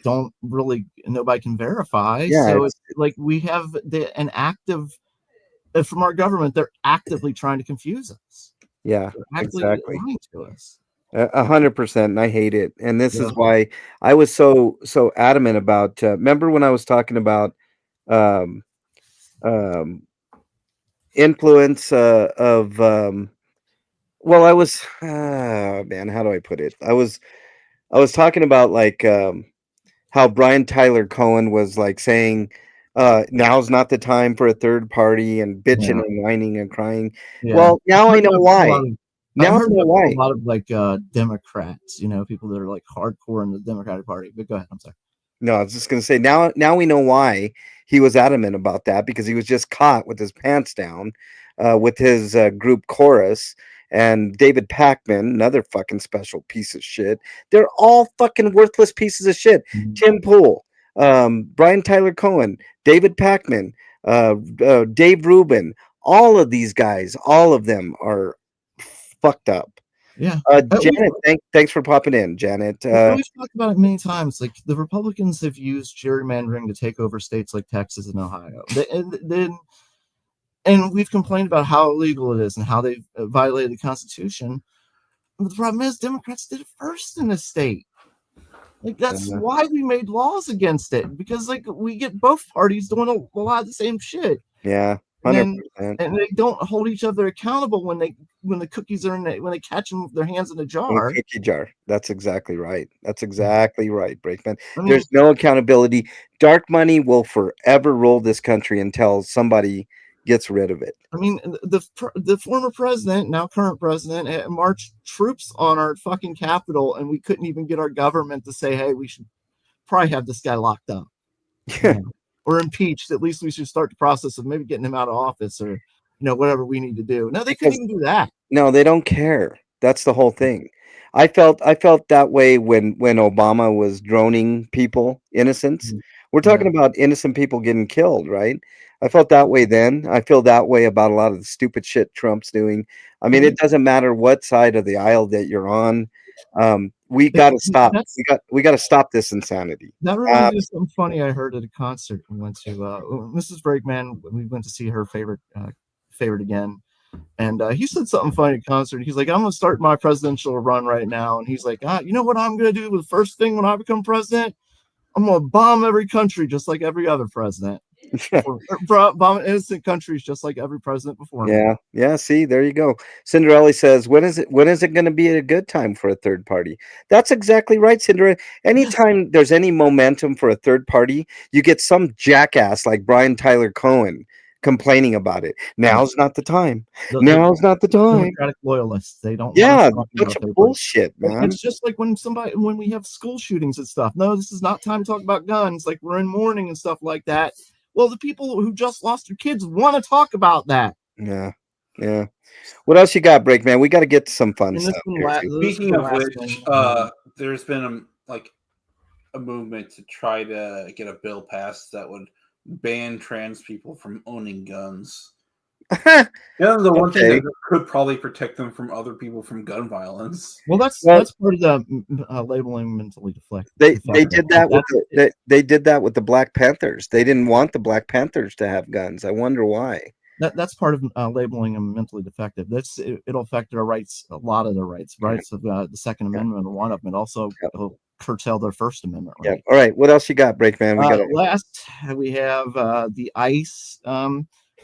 don't really, nobody can verify. yeah, So it's like we have an active from our government. They're actively trying to confuse us. yeah, They're actively exactly. lying to us. 100%, and I hate it. And this Yeah. is why I was so adamant about. Remember when I was talking about um, um, influence of well, I was man, how do I put it? I was talking about like how Brian Tyler Cohen was like saying now's not the time for a third party and bitching Yeah. and whining and crying. Yeah. Well, now I know why. I Now I heard know that from why. a lot of like Democrats, people that are like hardcore in the Democratic Party. But go ahead, I'm sorry. No, I was just gonna say now we know why he was adamant about that, because he was just caught with his pants down with his group chorus and David Packman, another fucking special piece of shit. They're all fucking worthless pieces of shit. Tim Pool, Brian Tyler Cohen, David Packman, Dave Rubin, all of these guys, all of them are fucked up. Yeah. Janet, thanks for popping in, Janet. We've talked about it many times. Like, the Republicans have used gerrymandering to take over states like Texas and Ohio. And we've complained about how illegal it is and how they've violated the Constitution. But the problem is, Democrats did it first in the state. Like, that's why we made laws against it, because like we get both parties doing a lot of the same shit. Yeah, and 100%. and they don't hold each other accountable when the cookies are when they catch them with their hands in a jar. Cookie jar. That's exactly right. That's exactly right, Breakman. I mean, There's no accountability. Dark money will forever rule this country until somebody gets rid of it. I mean, the former president, now current president, marched troops on our fucking Capitol, and we couldn't even get our government to say, "Hey, we should probably have this guy locked up, or impeached. At least we should start the process of maybe getting him out of office, or whatever we need to do." No, they couldn't even do that. No, they don't care. That's the whole thing. I felt that way when Obama was droning people, innocents. We're talking about innocent people getting killed, right? I felt that way then. I feel that way about a lot of the stupid shit Trump's doing. I mean, it doesn't matter what side of the aisle that you're on. We got to stop. We got to stop this insanity. That reminds me of something funny I heard at a concert we went to. Mrs. Breakman, we went to see her favorite again. And he said something funny at concert. He's like, "I'm going to start my presidential run right now." And he's like, "You know what I'm going to do with the first thing when I become president? I'm going to bomb every country just like every other president. Bomb innocent countries just like every president before me." Yeah. See, there you go. Cinderella says, when is it going to be a good time for a third party? That's exactly right, Cinderella. Anytime there's any momentum for a third party, you get some jackass like Brian Tyler Cohen complaining about it. Now's not the time. The Now's not the time. Democratic loyalists, they don't want Yeah, us talking bunch about of their bullshit, man. It's just like when we have school shootings and stuff. No, this is not time to talk about guns. Like we're in mourning and stuff like that. Well, the people who just lost their kids want to talk about that. Yeah, yeah. What else you got, Break Man? We got to get to some fun And this stuff one here, la- too. this is Speaking the of last which, one. there's been a movement to try to get a bill passed that would ban trans people from owning guns. The one thing Okay. that could probably protect them from other people from gun violence. Well, that's part of the labeling mentally deflected. They did that with they did that with the Black Panthers. They didn't want the Black Panthers to have guns. I wonder why. That's part of labeling them mentally defective. It'll affect their rights, a lot of their rights of the Second Amendment, one of them. It also will curtail their First Amendment right. Yeah. All right. What else you got, Breakman? We got last. We have the ICE.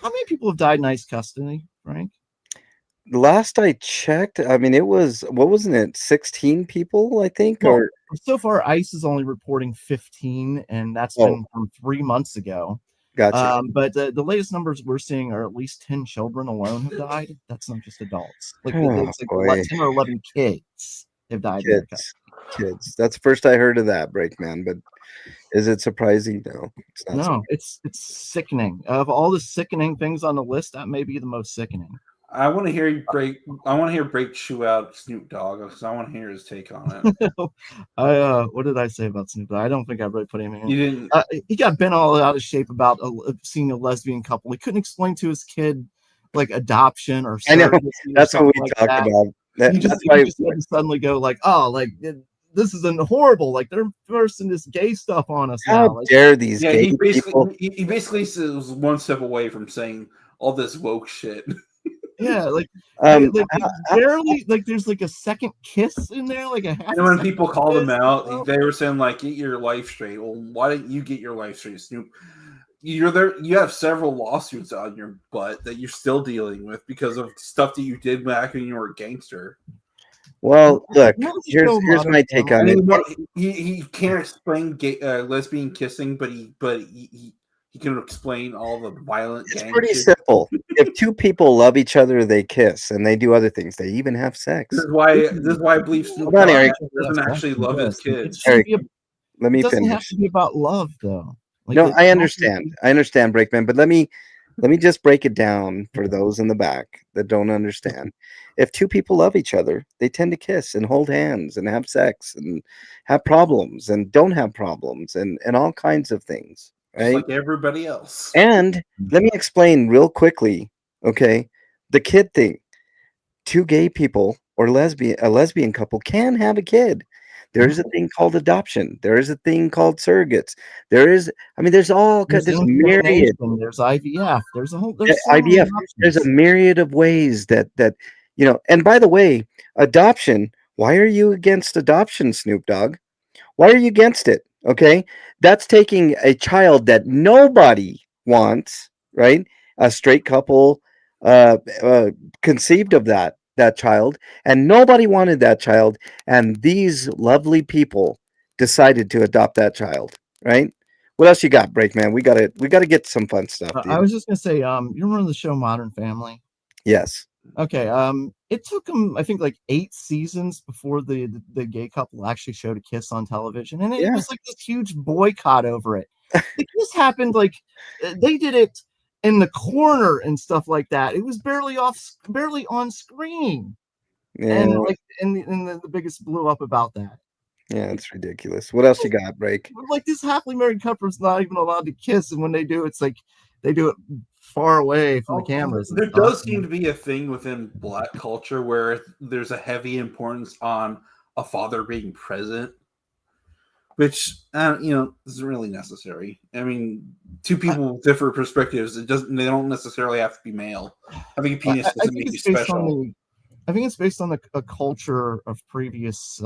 How many people have died in ICE custody, Frank? Last I checked, I mean, it was, what wasn't it, 16 people, I think? Well, or so far, ICE is only reporting 15, and that's been from 3 months ago. Gotcha. But the latest numbers we're seeing are at least 10 children alone have died. That's not just adults. Like it's like 10 or 11 kids have died. Kids. That's the first I heard of that, Breakman. But is it surprising? No, it's not. No, it's sickening. Of all the sickening things on the list, that may be the most sickening. I want to hear you break. I want to hear Break chew out Snoop Dogg because I want to hear his take on it. What did I say about Snoop Dogg? I don't think I really put him in. You didn't. He got bent all out of shape about seeing a lesbian couple. He couldn't explain to his kid like adoption or. I know that's what we talk about. He just had to suddenly go like, oh, like this is horrible. Like they're forcing this gay stuff on us. How now. dare these gay people? He basically was one step away from saying all this woke shit. Yeah, like barely like there's like a second kiss in there, like a half. And when people called him out, they were saying like, "Get your life straight." Well, why didn't you get your life straight, Snoop? You're there. You have several lawsuits on your butt that you're still dealing with because of stuff that you did back when you were a gangster. Well, look, here's my take on it. He can't explain lesbian kissing, but he can explain all the violent. It's pretty simple. If two people love each other, they kiss and they do other things. They even have sex. This is why I believe Snoop Dogg doesn't actually love his kids. Eric, let me finish. It doesn't have to be about love, though. Like, I understand. I understand, Breakman, but let me just break it down for those in the back that don't understand. If two people love each other, they tend to kiss and hold hands and have sex and have problems and don't have problems and all kinds of things. Right? Just like everybody else. And let me explain real quickly, okay? The kid thing. Two gay people or a lesbian couple can have a kid. There is a thing called adoption. There is a thing called surrogates. There's myriad. There's IVF. There's IVF. There's a myriad of ways that and by the way, adoption, why are you against adoption, Snoop Dogg? Why are you against it? Okay, that's taking a child that nobody wants, right? A straight couple conceived of that child, and nobody wanted that child, and these lovely people decided to adopt that child, right? What else you got, Breakman? We gotta get some fun stuff. I was just gonna say, you remember the show Modern Family? Yes. Okay. It took them, I think, like 8 seasons before the gay couple actually showed a kiss on television, and it was like this huge boycott over it. The kiss happened like they did it in the corner and stuff like that. It was barely on screen, and the biggest blew up about that. Yeah, it's ridiculous. What else you got, Break? Like this happily married couple is not even allowed to kiss, and when they do, it's like they do it far away from the cameras. There does seem to be a thing within Black culture where there's a heavy importance on a father being present, which isn't really necessary. I mean, two people with different perspectives. They don't necessarily have to be male. Having a penis doesn't make you special. I think it's based on a culture of previous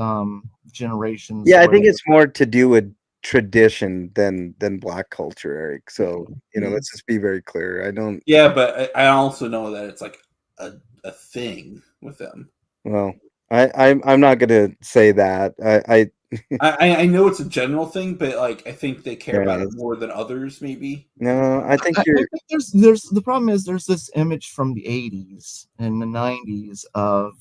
generations. Yeah, I think it's more to do with tradition than Black culture, Eric. So let's just be very clear. I don't. Yeah, but I also know that it's like a thing with them. Well, I'm not gonna say that. I I know it's a general thing, but like I think they care about it Yes. more than others. Maybe. No, I think I you're. think there's the problem is there's this image from the 80s and the 90s of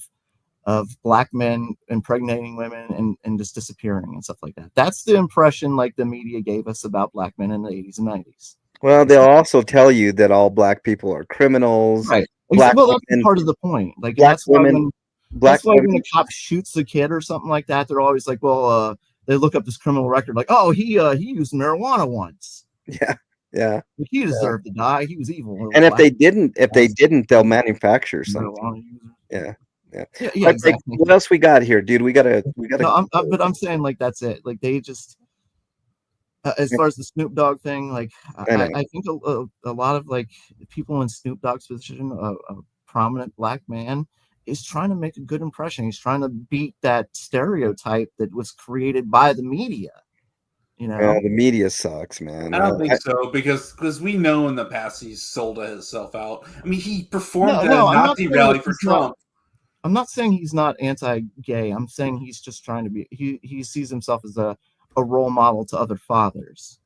black men impregnating women and just disappearing and stuff like that. That's the impression like the media gave us about black men in the 80s and 90s. Well, they'll also tell you that all black people are criminals. Right. Black Well, that's women, part of the point. Like, and black that's why women, black when women. a cop shoots a kid or something like that, they're always like, well, they look up this criminal record, like, oh, he used marijuana once. Yeah, yeah. Like, he deserved to die. He was evil. And if they didn't, they'll manufacture something. Yeah. Yeah, All right, exactly. what else we got here, dude? We gotta. No, but I'm saying like that's it. Like they just, as far as the Snoop Dogg thing, like I think a lot of like people in Snoop Dogg's position, a prominent black man, is trying to make a good impression. He's trying to beat that stereotype that was created by the media. You know, Yeah, the media sucks, man. I don't think so because we know in the past he's sold himself out. I mean, he performed at a Nazi rally for Trump. I'm not saying he's not anti-gay. I'm saying he's just trying to be. He sees himself as a role model to other fathers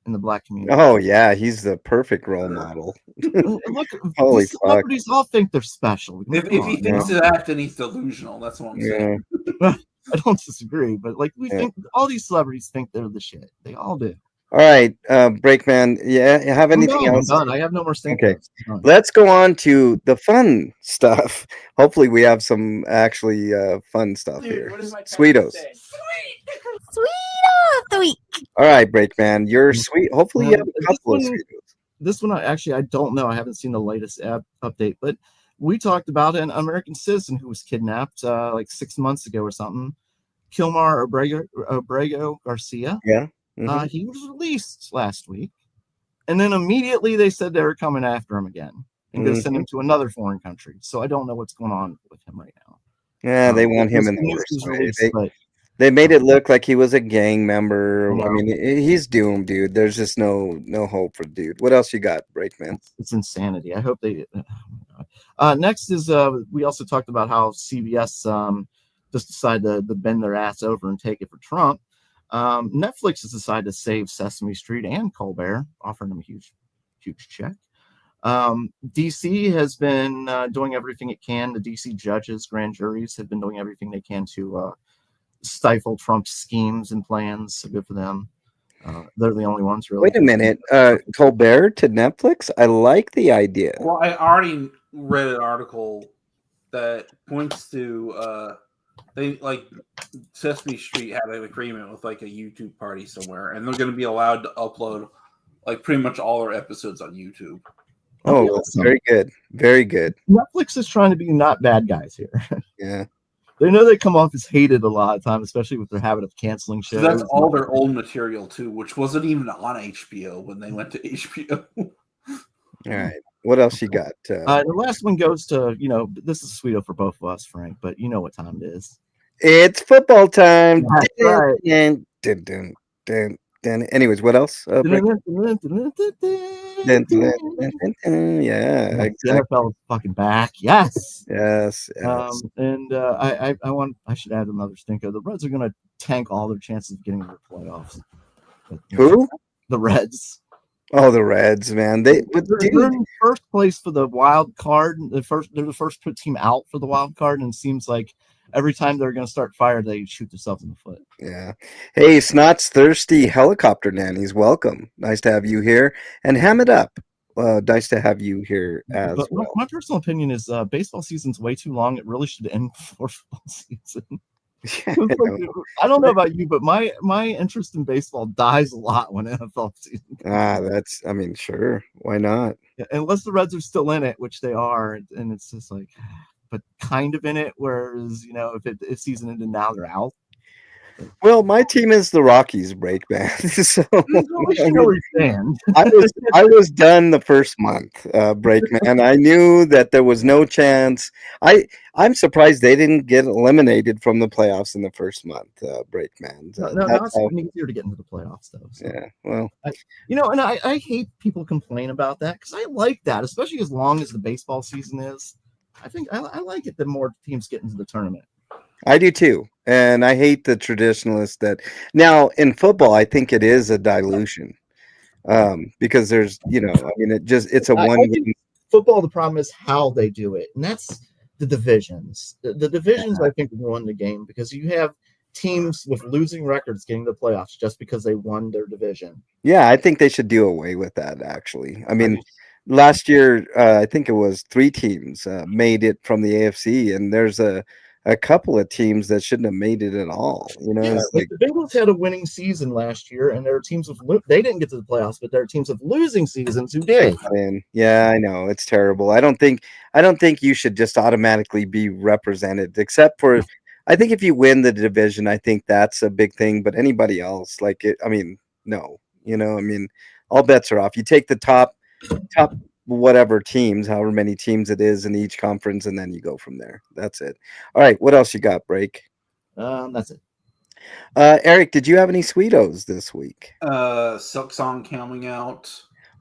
in the black community. Oh yeah, he's the perfect role model. Look, holy these celebrities all think they're special. If he thinks of that, then he's delusional. That's what I'm saying. I don't disagree, but like we think all these celebrities think they're the shit. They all do. All right, Breakman. Yeah, you have anything else? I'm done. I have no more Stinko. Okay, let's go on to the fun stuff. Hopefully, we have some actually fun stuff here. Sweetos. Sweet of the week. All right, Breakman, you're sweet. Hopefully, you have a couple of Sweetos. This one, I don't know. I haven't seen the latest update, but we talked about an American citizen who was kidnapped like 6 months ago or something. Kilmar Abrego Garcia. Yeah. He was released last week, and then immediately they said they were coming after him again and going to send him to another foreign country. So I don't know what's going on with him right now. Yeah, they want him in the worst way. They made it look like he was a gang member. I mean, he's doomed, dude. There's just no hope for the dude. What else you got, Breakman? It's insanity. I hope they. Next is we also talked about how CBS just decided to bend their ass over and take it for Trump. Netflix has decided to save Sesame Street and Colbert, offering them a huge check. DC has been doing everything it can. The DC judges, grand juries have been doing everything they can to stifle Trump's schemes and plans. So good for them. They're the only ones really. Wait a minute. Colbert to Netflix? I like the idea. Well, I already read an article that points to they like Sesame Street had an agreement with like a YouTube party somewhere, and they're going to be allowed to upload like pretty much all their episodes on YouTube. Oh, awesome. Very good. Very good. Netflix is trying to be not bad guys here. Yeah. They know they come off as hated a lot of times, especially with their habit of canceling shows. So that's all their old material too, which wasn't even on HBO when they went to HBO. All right. What else you got? The last one goes to, this is sweeto for both of us, Frank, but you know what time it is. It's football time. That's right. Anyways, what else? Yeah. The NFL is fucking back. Yes. Yes. And I should add another Stinko. The Reds are going to tank all their chances of getting to the playoffs. Who? The Reds. Oh, the Reds, man. They're in first place for the wild card. They're the first team out for the wild card, and it seems like every time they're going to start fire, they shoot themselves in the foot. Yeah. Hey, Snot's Thirsty Helicopter Nannies, welcome. Nice to have you here. And Ham It Up. Nice to have you here as well. My personal opinion is baseball season's way too long. It really should end before football season. I don't know about you, but my interest in baseball dies a lot when NFL season comes. Sure. Why not? Yeah, unless the Reds are still in it, which they are, and it's just like, but kind of in it. Whereas, if season ended now, they're out. Well, my team is the Rockies, Breakman. So I was done the first month, Breakman. I knew that there was no chance. I'm surprised they didn't get eliminated from the playoffs in the first month, Breakman. No, it's easier to get into the playoffs, though. So. Yeah, well, and I hate people complain about that because I like that, especially as long as the baseball season is. I think I like it the more teams get into the tournament. I do too. And I hate the traditionalists that now in football, I think it is a dilution. Because there's, I mean, it's a I one think game. football, the problem is how they do it, and that's the divisions. The divisions, I think, won the game because you have teams with losing records getting the playoffs just because they won their division. Yeah, I think they should do away with that, actually. I mean, do last year, I think it was three teams made it from the AFC, and there's a couple of teams that shouldn't have made it at all. Yeah, It's like like, the Bengals had a winning season last year, and there are teams with they didn't get to the playoffs, but there are teams with losing seasons who did. man, yeah, I know it's terrible. I don't think you should just automatically be represented, except for, I think if you win the division, I think that's a big thing. But anybody else, like it, I mean, no, I mean, all bets are off. You take the top whatever teams, however many teams it is in each conference, and then you go from there. That's it. All right, what else you got, Break? That's it. Eric, did you have any Sweetos this week? Silk Song coming out.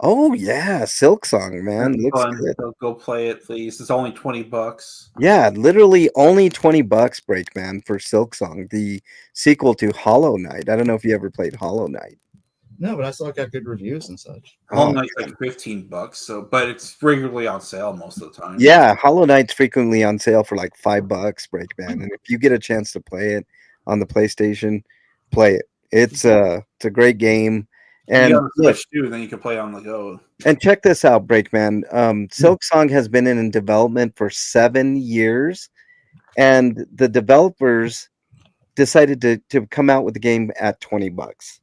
Oh yeah, Silk Song, man, That's looks fun. good. So go play it, please. It's only $20. Yeah, literally only $20, Break Man, for Silk Song, the sequel to Hollow Knight. I don't know if you ever played Hollow Knight. No, but I saw it got good reviews and such. Hollow Oh, Knight's like $15, so but it's regularly on sale most of the time. yeah, Hollow Knight's frequently on sale for like $5, Break Man, and if you get a chance to play it on the PlayStation, play it. It's a great game. You And got on the look, Switch too, then you can play on the go. and check this out, Breakman. Silk Song has been in development for 7 years, and the developers decided to come out with the game at $20,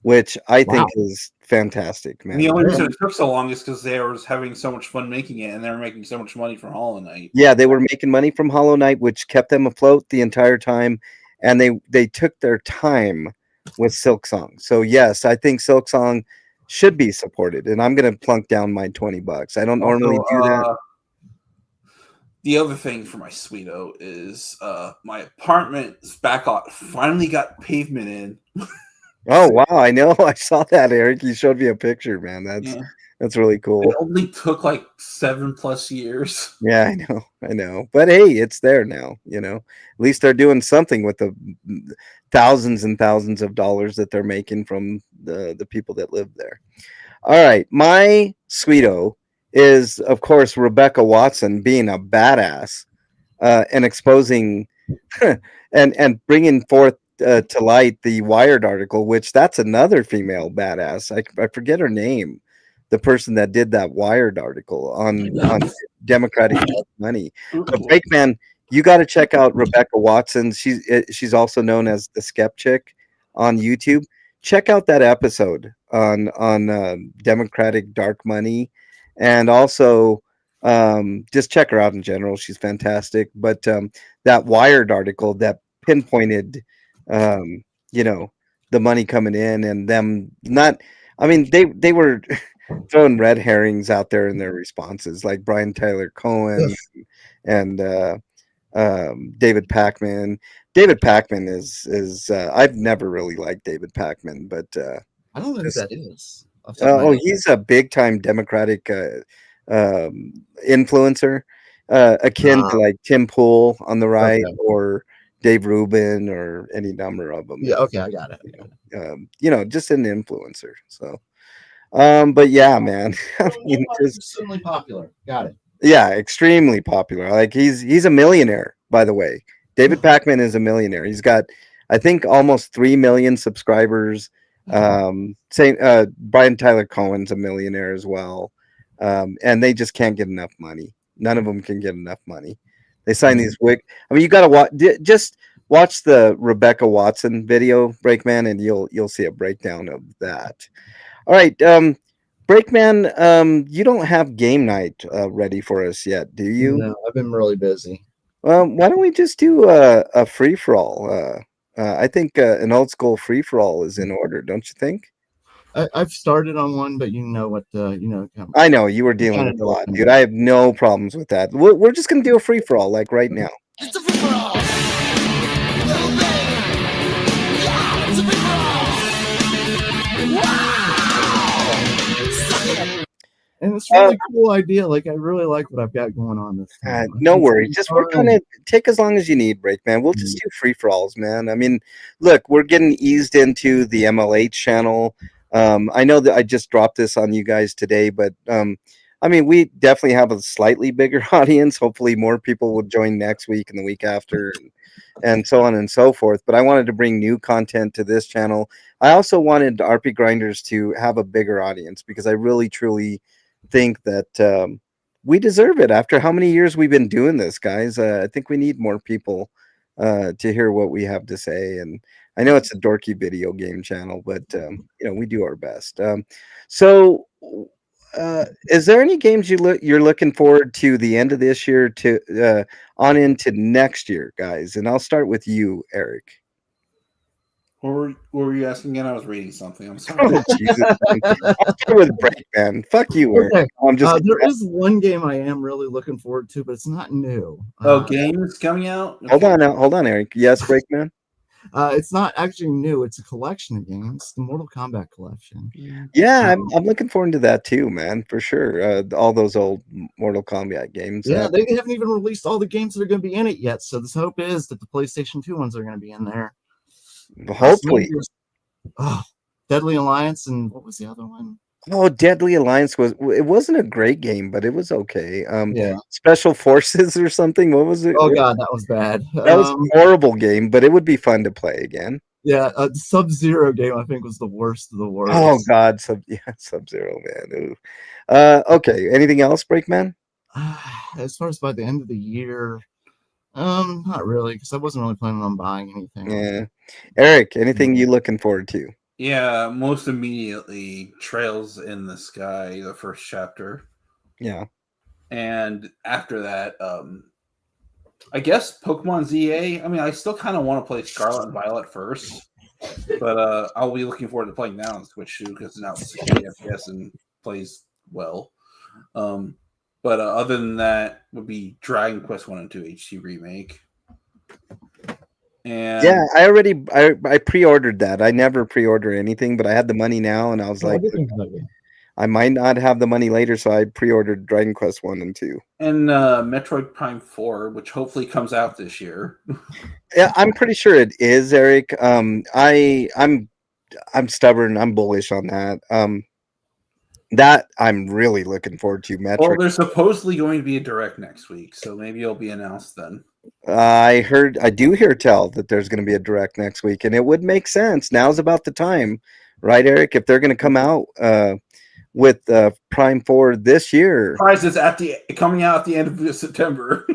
which I think is fantastic, And the man. only reason it took so long is because they were having so much fun making it, and they were making so much money from Hollow Knight. Yeah, they were making money from Hollow Knight, which kept them afloat the entire time, and they took their time with Silk Song. So yes, I think Silk Song should be supported, and I'm gonna plunk down my $20. I don't normally do that. The other thing for my Sweeto is my apartment's back lot finally got pavement in. Oh wow, I know. I saw that, Eric. You showed me a picture, man. That's really cool. It only took like 7+ years. Yeah, I know. But hey, it's there now, At least they're doing something with the thousands and thousands of dollars that they're making from the people that live there. All right, my Sweeto is, of course, Rebecca Watson being a badass and exposing and bringing forth to light the Wired article, which that's another female badass. I forget her name. The person that did that Wired article on Democratic money. But Breakman, you got to check out Rebecca Watson. She's also known as the Skeptic on YouTube. Check out that episode on Democratic dark money, and also just check her out in general. She's fantastic. But that Wired article that pinpointed, the money coming in and them not. I mean, they were throwing red herrings out there in their responses, like Brian Tyler Cohen and David Pakman. David Pakman is I've never really liked David Pakman, but I don't know who that is. he's a big time Democratic influencer, akin to like Tim Pool on the right, or Dave Rubin, or any number of them. Yeah, okay, I got it. Just an influencer. So. But yeah, man. I mean, Extremely popular. Got it. Yeah, extremely popular. Like he's a millionaire, by the way. David Pakman is a millionaire. He's got, I think, almost 3 million subscribers. Brian Tyler Cohen's a millionaire as well. And they just can't get enough money. None of them can get enough money. They sign these I mean, you got to just watch the Rebecca Watson video, Breakman, and you'll see a breakdown of that. All right, Breakman, you don't have game night ready for us yet, do you? No, I've been really busy. Why don't we just do a free for all? I think an old school free for all is in order, don't you think? I've started on one, but you know what? I know you were dealing with a lot, dude. I have no problems with that. We're just gonna do a free for all, like right now. It's a free for all. Little baby. Yeah, it's a free for all. Wow. and it's really cool idea. Like I really like what I've got going on this time. No It's worries. Just work on it. Take as long as you need, Break Man. We'll just do free for alls, man. I mean, look, we're getting eased into the MLH channel. I know that I just dropped this on you guys today, but I mean, we definitely have a slightly bigger audience. Hopefully, more people will join next week and the week after, and so on and so forth. But I wanted to bring new content to this channel. I also wanted RPGrinders to have a bigger audience because I really, truly think that we deserve it after how many years we've been doing this, guys. I think we need more people to hear what we have to say. And I know it's a dorky video game channel, but we do our best. So, is there any games you're looking forward to the end of this year to on into next year, guys? And I'll start with you, Eric. What were you asking again? I was reading something. I'm sorry. Oh, Jesus. I'll start with Breakman. Fuck you, Eric. Okay. I'm just There is one game I am really looking forward to, but it's not new. Games coming out? Hold on, Eric. Yes, Breakman. It's not actually new. It's a collection of games, the Mortal Kombat collection. Yeah, I'm looking forward to that too, man, for sure. All those old Mortal Kombat games. Yeah, they haven't even released all the games that are going to be in it yet. So this hope is that the PlayStation 2 ones are going to be in there. Hopefully. Deadly Alliance, and what was the other one? Oh, Deadly Alliance wasn't a great game, but it was okay. Yeah. Special Forces or something. What was it? Oh god, that was bad. That was a horrible game, but it would be fun to play again. Yeah, the Sub-Zero game I think was the worst of the worst. Oh god, Sub-Zero, man. Okay. Anything else, Breakman? As far as by the end of the year, not really, because I wasn't really planning on buying anything. Yeah. Eric, anything you looking forward to? Yeah, most immediately, Trails in the Sky, the first chapter. Yeah. And after that, I guess Pokemon ZA. I mean, I still kind of want to play Scarlet and Violet first, but I'll be looking forward to playing that on Switch too because now it's 60 FPS and plays well. But other than that, would be Dragon Quest 1 and 2 HD remake. And yeah, I pre-ordered that. I never pre-order anything, but I had the money now, and I was like, I might not have the money later, so I pre-ordered Dragon Quest 1 and 2. And Metroid Prime 4, which hopefully comes out this year. Yeah, I'm pretty sure it is, Eric. I'm stubborn. I'm bullish on that. That I'm really looking forward to. Metroid. Well, there's supposedly going to be a direct next week, so maybe it'll be announced then. I do hear tell that there's going to be a direct next week, and it would make sense. Now's about the time, right, Eric? If they're going to come out with Prime 4 this year, Prizes coming out at the end of September.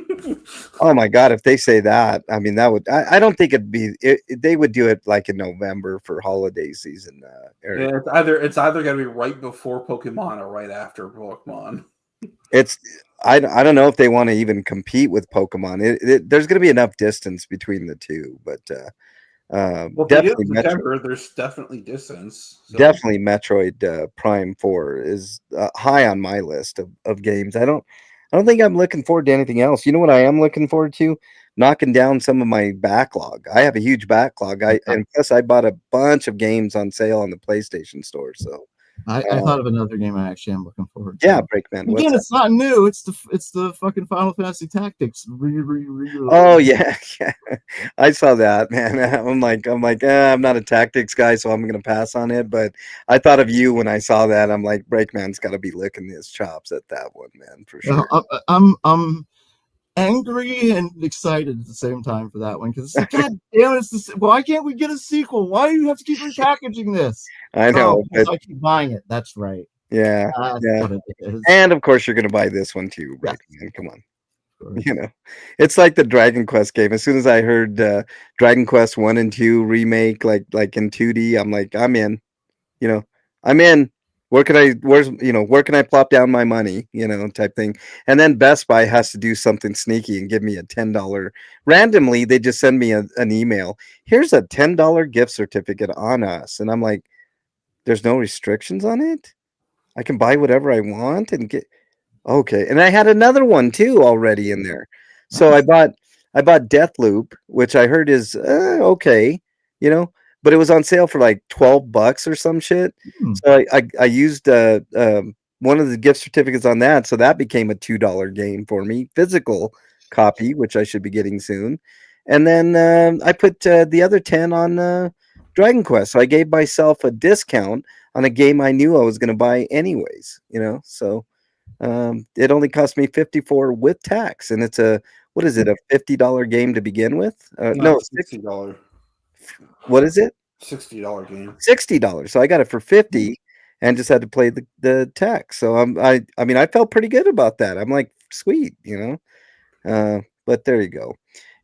Oh my god, if they say that, I mean that would I don't think they would do it like in November for holiday season. Eric. Yeah, it's either going to be right before Pokemon or right after Pokemon. I don't know if they want to even compete with Pokemon. There's going to be enough distance between the two, but well, definitely September, there's definitely distance. So. Definitely Metroid Prime 4 is high on my list of games. I don't think I'm looking forward to anything else. You know what I am looking forward to? Knocking down some of my backlog. I have a huge backlog. And plus I bought a bunch of games on sale on the PlayStation Store. So I thought of another game I actually am looking forward to. Yeah, Breakman. Again, it's not new. It's the fucking Final Fantasy Tactics. Oh yeah. I saw that, man. I'm like, I'm not a tactics guy, so I'm gonna pass on it. But I thought of you when I saw that. I'm like, Breakman's got to be licking his chops at that one, man, for sure. I'm angry and excited at the same time for that one because God damn it! Why can't we get a sequel? Why do you have to keep repackaging this? I know. But I keep buying it. That's right. Yeah. That's what it is. And of course, you're going to buy this one too, right? Yeah. Come on. You know, it's like the Dragon Quest game. As soon as I heard Dragon Quest 1 and 2 remake, like in 2D, I'm like, I'm in. You know, I'm in. Where can I plop down my money, type thing. And then Best Buy has to do something sneaky and give me a $10. Randomly, they just send me an email. Here's a $10 gift certificate on us. And I'm like, there's no restrictions on it? I can buy whatever I want and get okay. And I had another one too already in there. So I bought Deathloop, which I heard is okay, but it was on sale for like $12 or some shit. So I used one of the gift certificates on that, so that became a $2 game for me, physical copy, which I should be getting soon. And then I put the other 10 on Dragon Quest. So I gave myself a discount on a game I knew I was going to buy anyways. So it only cost me 54 with tax, and it's a what is it, a $50 game to begin with? No, $60. what is it? $60 game. $60. So I got it for 50 and just had to play the tax. So I mean I felt pretty good about that. I'm like, sweet, but there you go.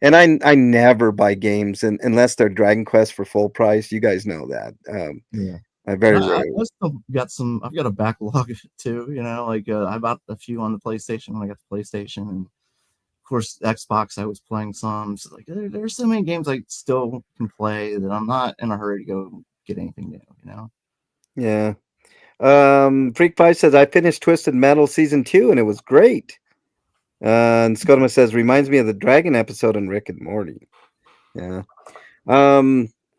And I never buy games unless they're Dragon Quest for full price. You guys know that. Yeah. I very I rarely. still got some. I've got a backlog too. Like I bought a few on the PlayStation when I got the PlayStation, and of course Xbox. I was playing some. So like there's so many games I still can play that I'm not in a hurry to go get anything new. Yeah. Freak Pie says I finished Twisted Metal season 2 and it was great. And Scotoma says reminds me of the Dragon episode in Rick and Morty. Yeah.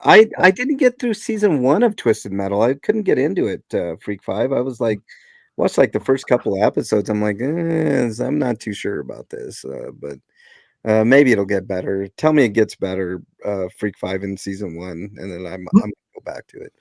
I didn't get through season 1 of Twisted Metal. I couldn't get into it, Freak 5. I was like, watched like the first couple of episodes. I'm like, I'm not too sure about this, but maybe it'll get better. Tell me it gets better, Freak 5 in season 1, and then I'm gonna go back to it.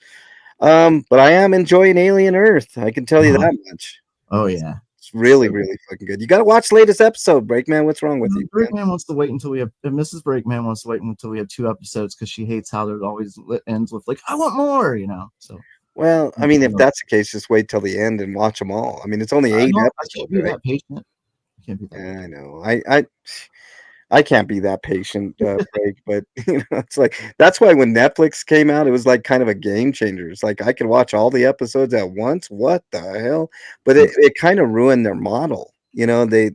But I am enjoying Alien Earth. I can tell you that much. Oh yeah. It's really fucking good. You got to watch latest episode, Breakman. What's wrong with you? Breakman wants to wait until we have. Mrs. Breakman wants to wait until we have 2 episodes because she hates how it always ends with like, I want more. So. Well, I mean, if that's the case, just wait till the end and watch them all. I mean, it's only 8 episodes. I can't be that patient. I can't be that. I know. I can't be that patient, Break, but it's like that's why when Netflix came out, it was like kind of a game changer. It's like I could watch all the episodes at once. What the hell? But it kind of ruined their model. They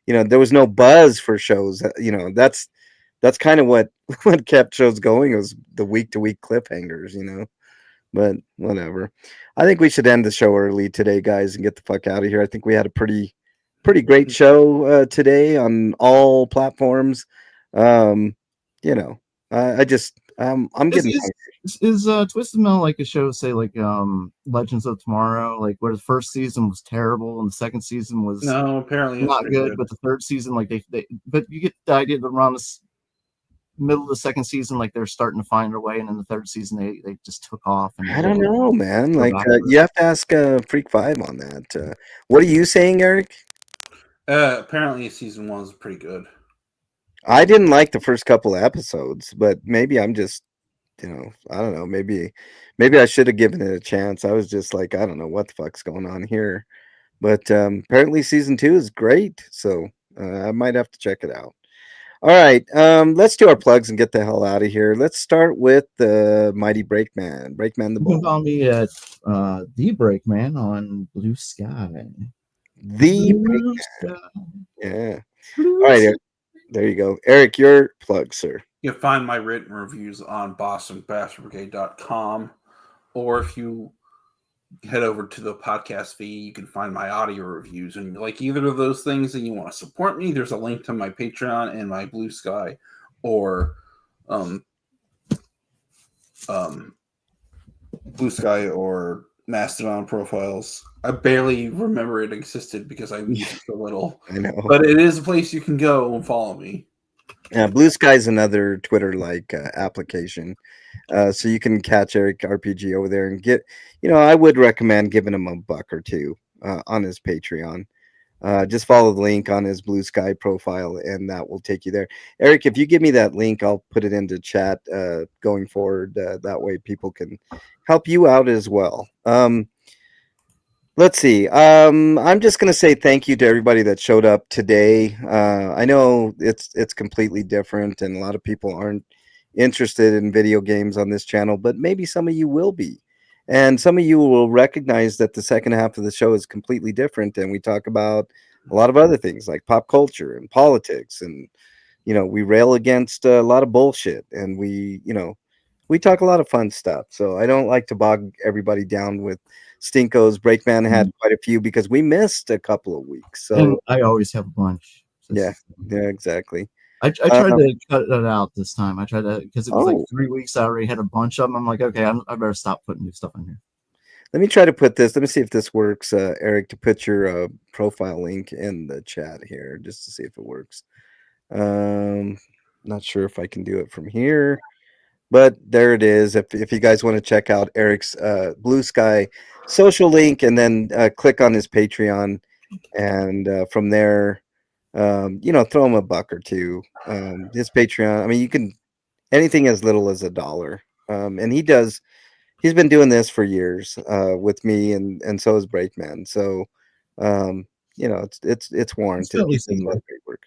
there was no buzz for shows. That's kind of what kept shows going, was the week to week cliffhangers. But whatever. I think we should end the show early today, guys, and get the fuck out of here. I think we had a pretty great show today on all platforms. I just I'm getting is Twisted Metal like a show, say like Legends of Tomorrow, like where the first season was terrible and the second season was apparently not good, but the third season, like they but you get the idea that around this middle of the second season, like they're starting to find their way, and in the third season they just took off. And I don't know, man. Like you have to ask Freak 5 on that. What are you saying, Eric? Apparently season 1 was pretty good. I didn't like the first couple of episodes, but maybe I'm just, I don't know. Maybe I should have given it a chance. I was just like, I don't know what the fuck's going on here. But apparently season 2 is great, so I might have to check it out. All right, let's do our plugs and get the hell out of here. Let's start with the mighty Breakman the You can call me the Breakman on Blue Sky. The Blue Sky. Yeah. All right, Eric. There you go. Eric, your plug, sir. You can find my written reviews on bostonbastardbrigade.com, or if you head over to the podcast feed, you can find my audio reviews. And like either of those things and you want to support me, there's a link to my Patreon and my Blue Sky or Blue Sky or Mastodon profiles. I barely remember it existed because I used it a little. I know. But it is a place you can go and follow me. Yeah, Blue Sky is another Twitter-like application. So you can catch Eric RPG over there and get, I would recommend giving him $1 or $2 on his Patreon. Just follow the link on his Blue Sky profile, and that will take you there. Eric, if you give me that link, I'll put it into chat going forward. That way people can help you out as well. Let's see. I'm just going to say thank you to everybody that showed up today. I know it's completely different, and a lot of people aren't interested in video games on this channel, but maybe some of you will be. And some of you will recognize that the second half of the show is completely different, and we talk about a lot of other things like pop culture and politics, and we rail against a lot of bullshit, and we talk a lot of fun stuff. So I don't like to bog everybody down with Stinko's. Breakman had quite a few because we missed a couple of weeks. So and I always have a bunch. Yeah, exactly. I tried to cut it out this time. I tried to, because it was like 3 weeks. I already had a bunch of them. I'm like, okay, I better stop putting new stuff in here. Let me try to put this. Let me see if this works, Eric, to put your profile link in the chat here, just to see if it works. Not sure if I can do it from here, but there it is. If you guys want to check out Eric's Blue Sky social link, and then click on his Patreon, and from there, throw him a buck or two. His Patreon. I mean, you can anything as little as $1. And he's been doing this for years with me, and so is Breakman. So it's warranted. Definitely He's doing a lot simple. of great work.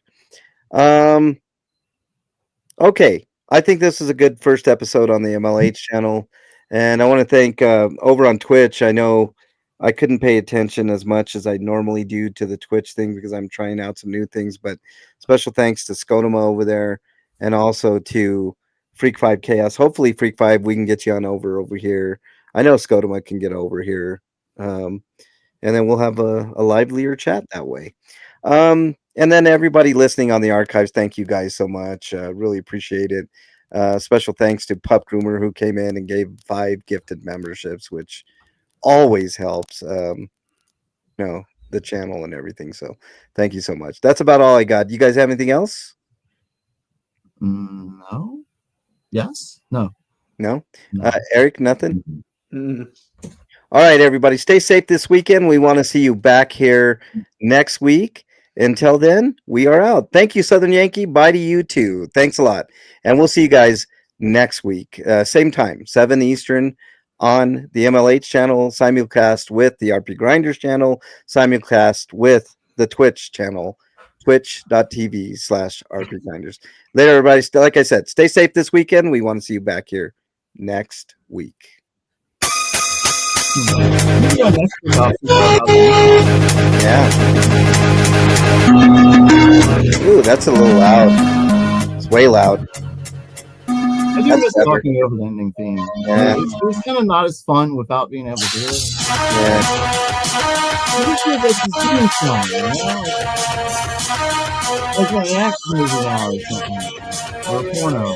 Okay, I think this is a good first episode on the MLH channel, and I want to thank over on Twitch. I know I couldn't pay attention as much as I normally do to the Twitch thing because I'm trying out some new things, but special thanks to Skodoma over there, and also to Freak 5 Chaos. Hopefully, Freak 5, we can get you on over here. I know Skodoma can get over here. And then we'll have a livelier chat that way. And then everybody listening on the archives, thank you guys so much. Really appreciate it. Special thanks to Pup Groomer, who came in and gave 5 gifted memberships, which always helps, the channel and everything. So thank you so much. That's about all I got. You guys have anything else? No. Yes. No. No? No. Eric, nothing? Mm. All right, everybody, stay safe this weekend. We want to see you back here next week. Until then, we are out. Thank you, Southern Yankee. Bye to you too. Thanks a lot. And we'll see you guys next week. Same time, 7 Eastern on the MLH channel, simulcast with the RPGrinders channel, simulcast with the Twitch channel, twitch.tv/RPGrinders. Later, everybody. Like I said, stay safe this weekend. We want to see you back here next week. Yeah. Ooh, that's a little loud. It's way loud. I do miss talking over the ending theme. Yeah. It's kind of not as fun without being able to hear it. Yeah. I wish it was just doing song, like my action movie now or something. Or a porno.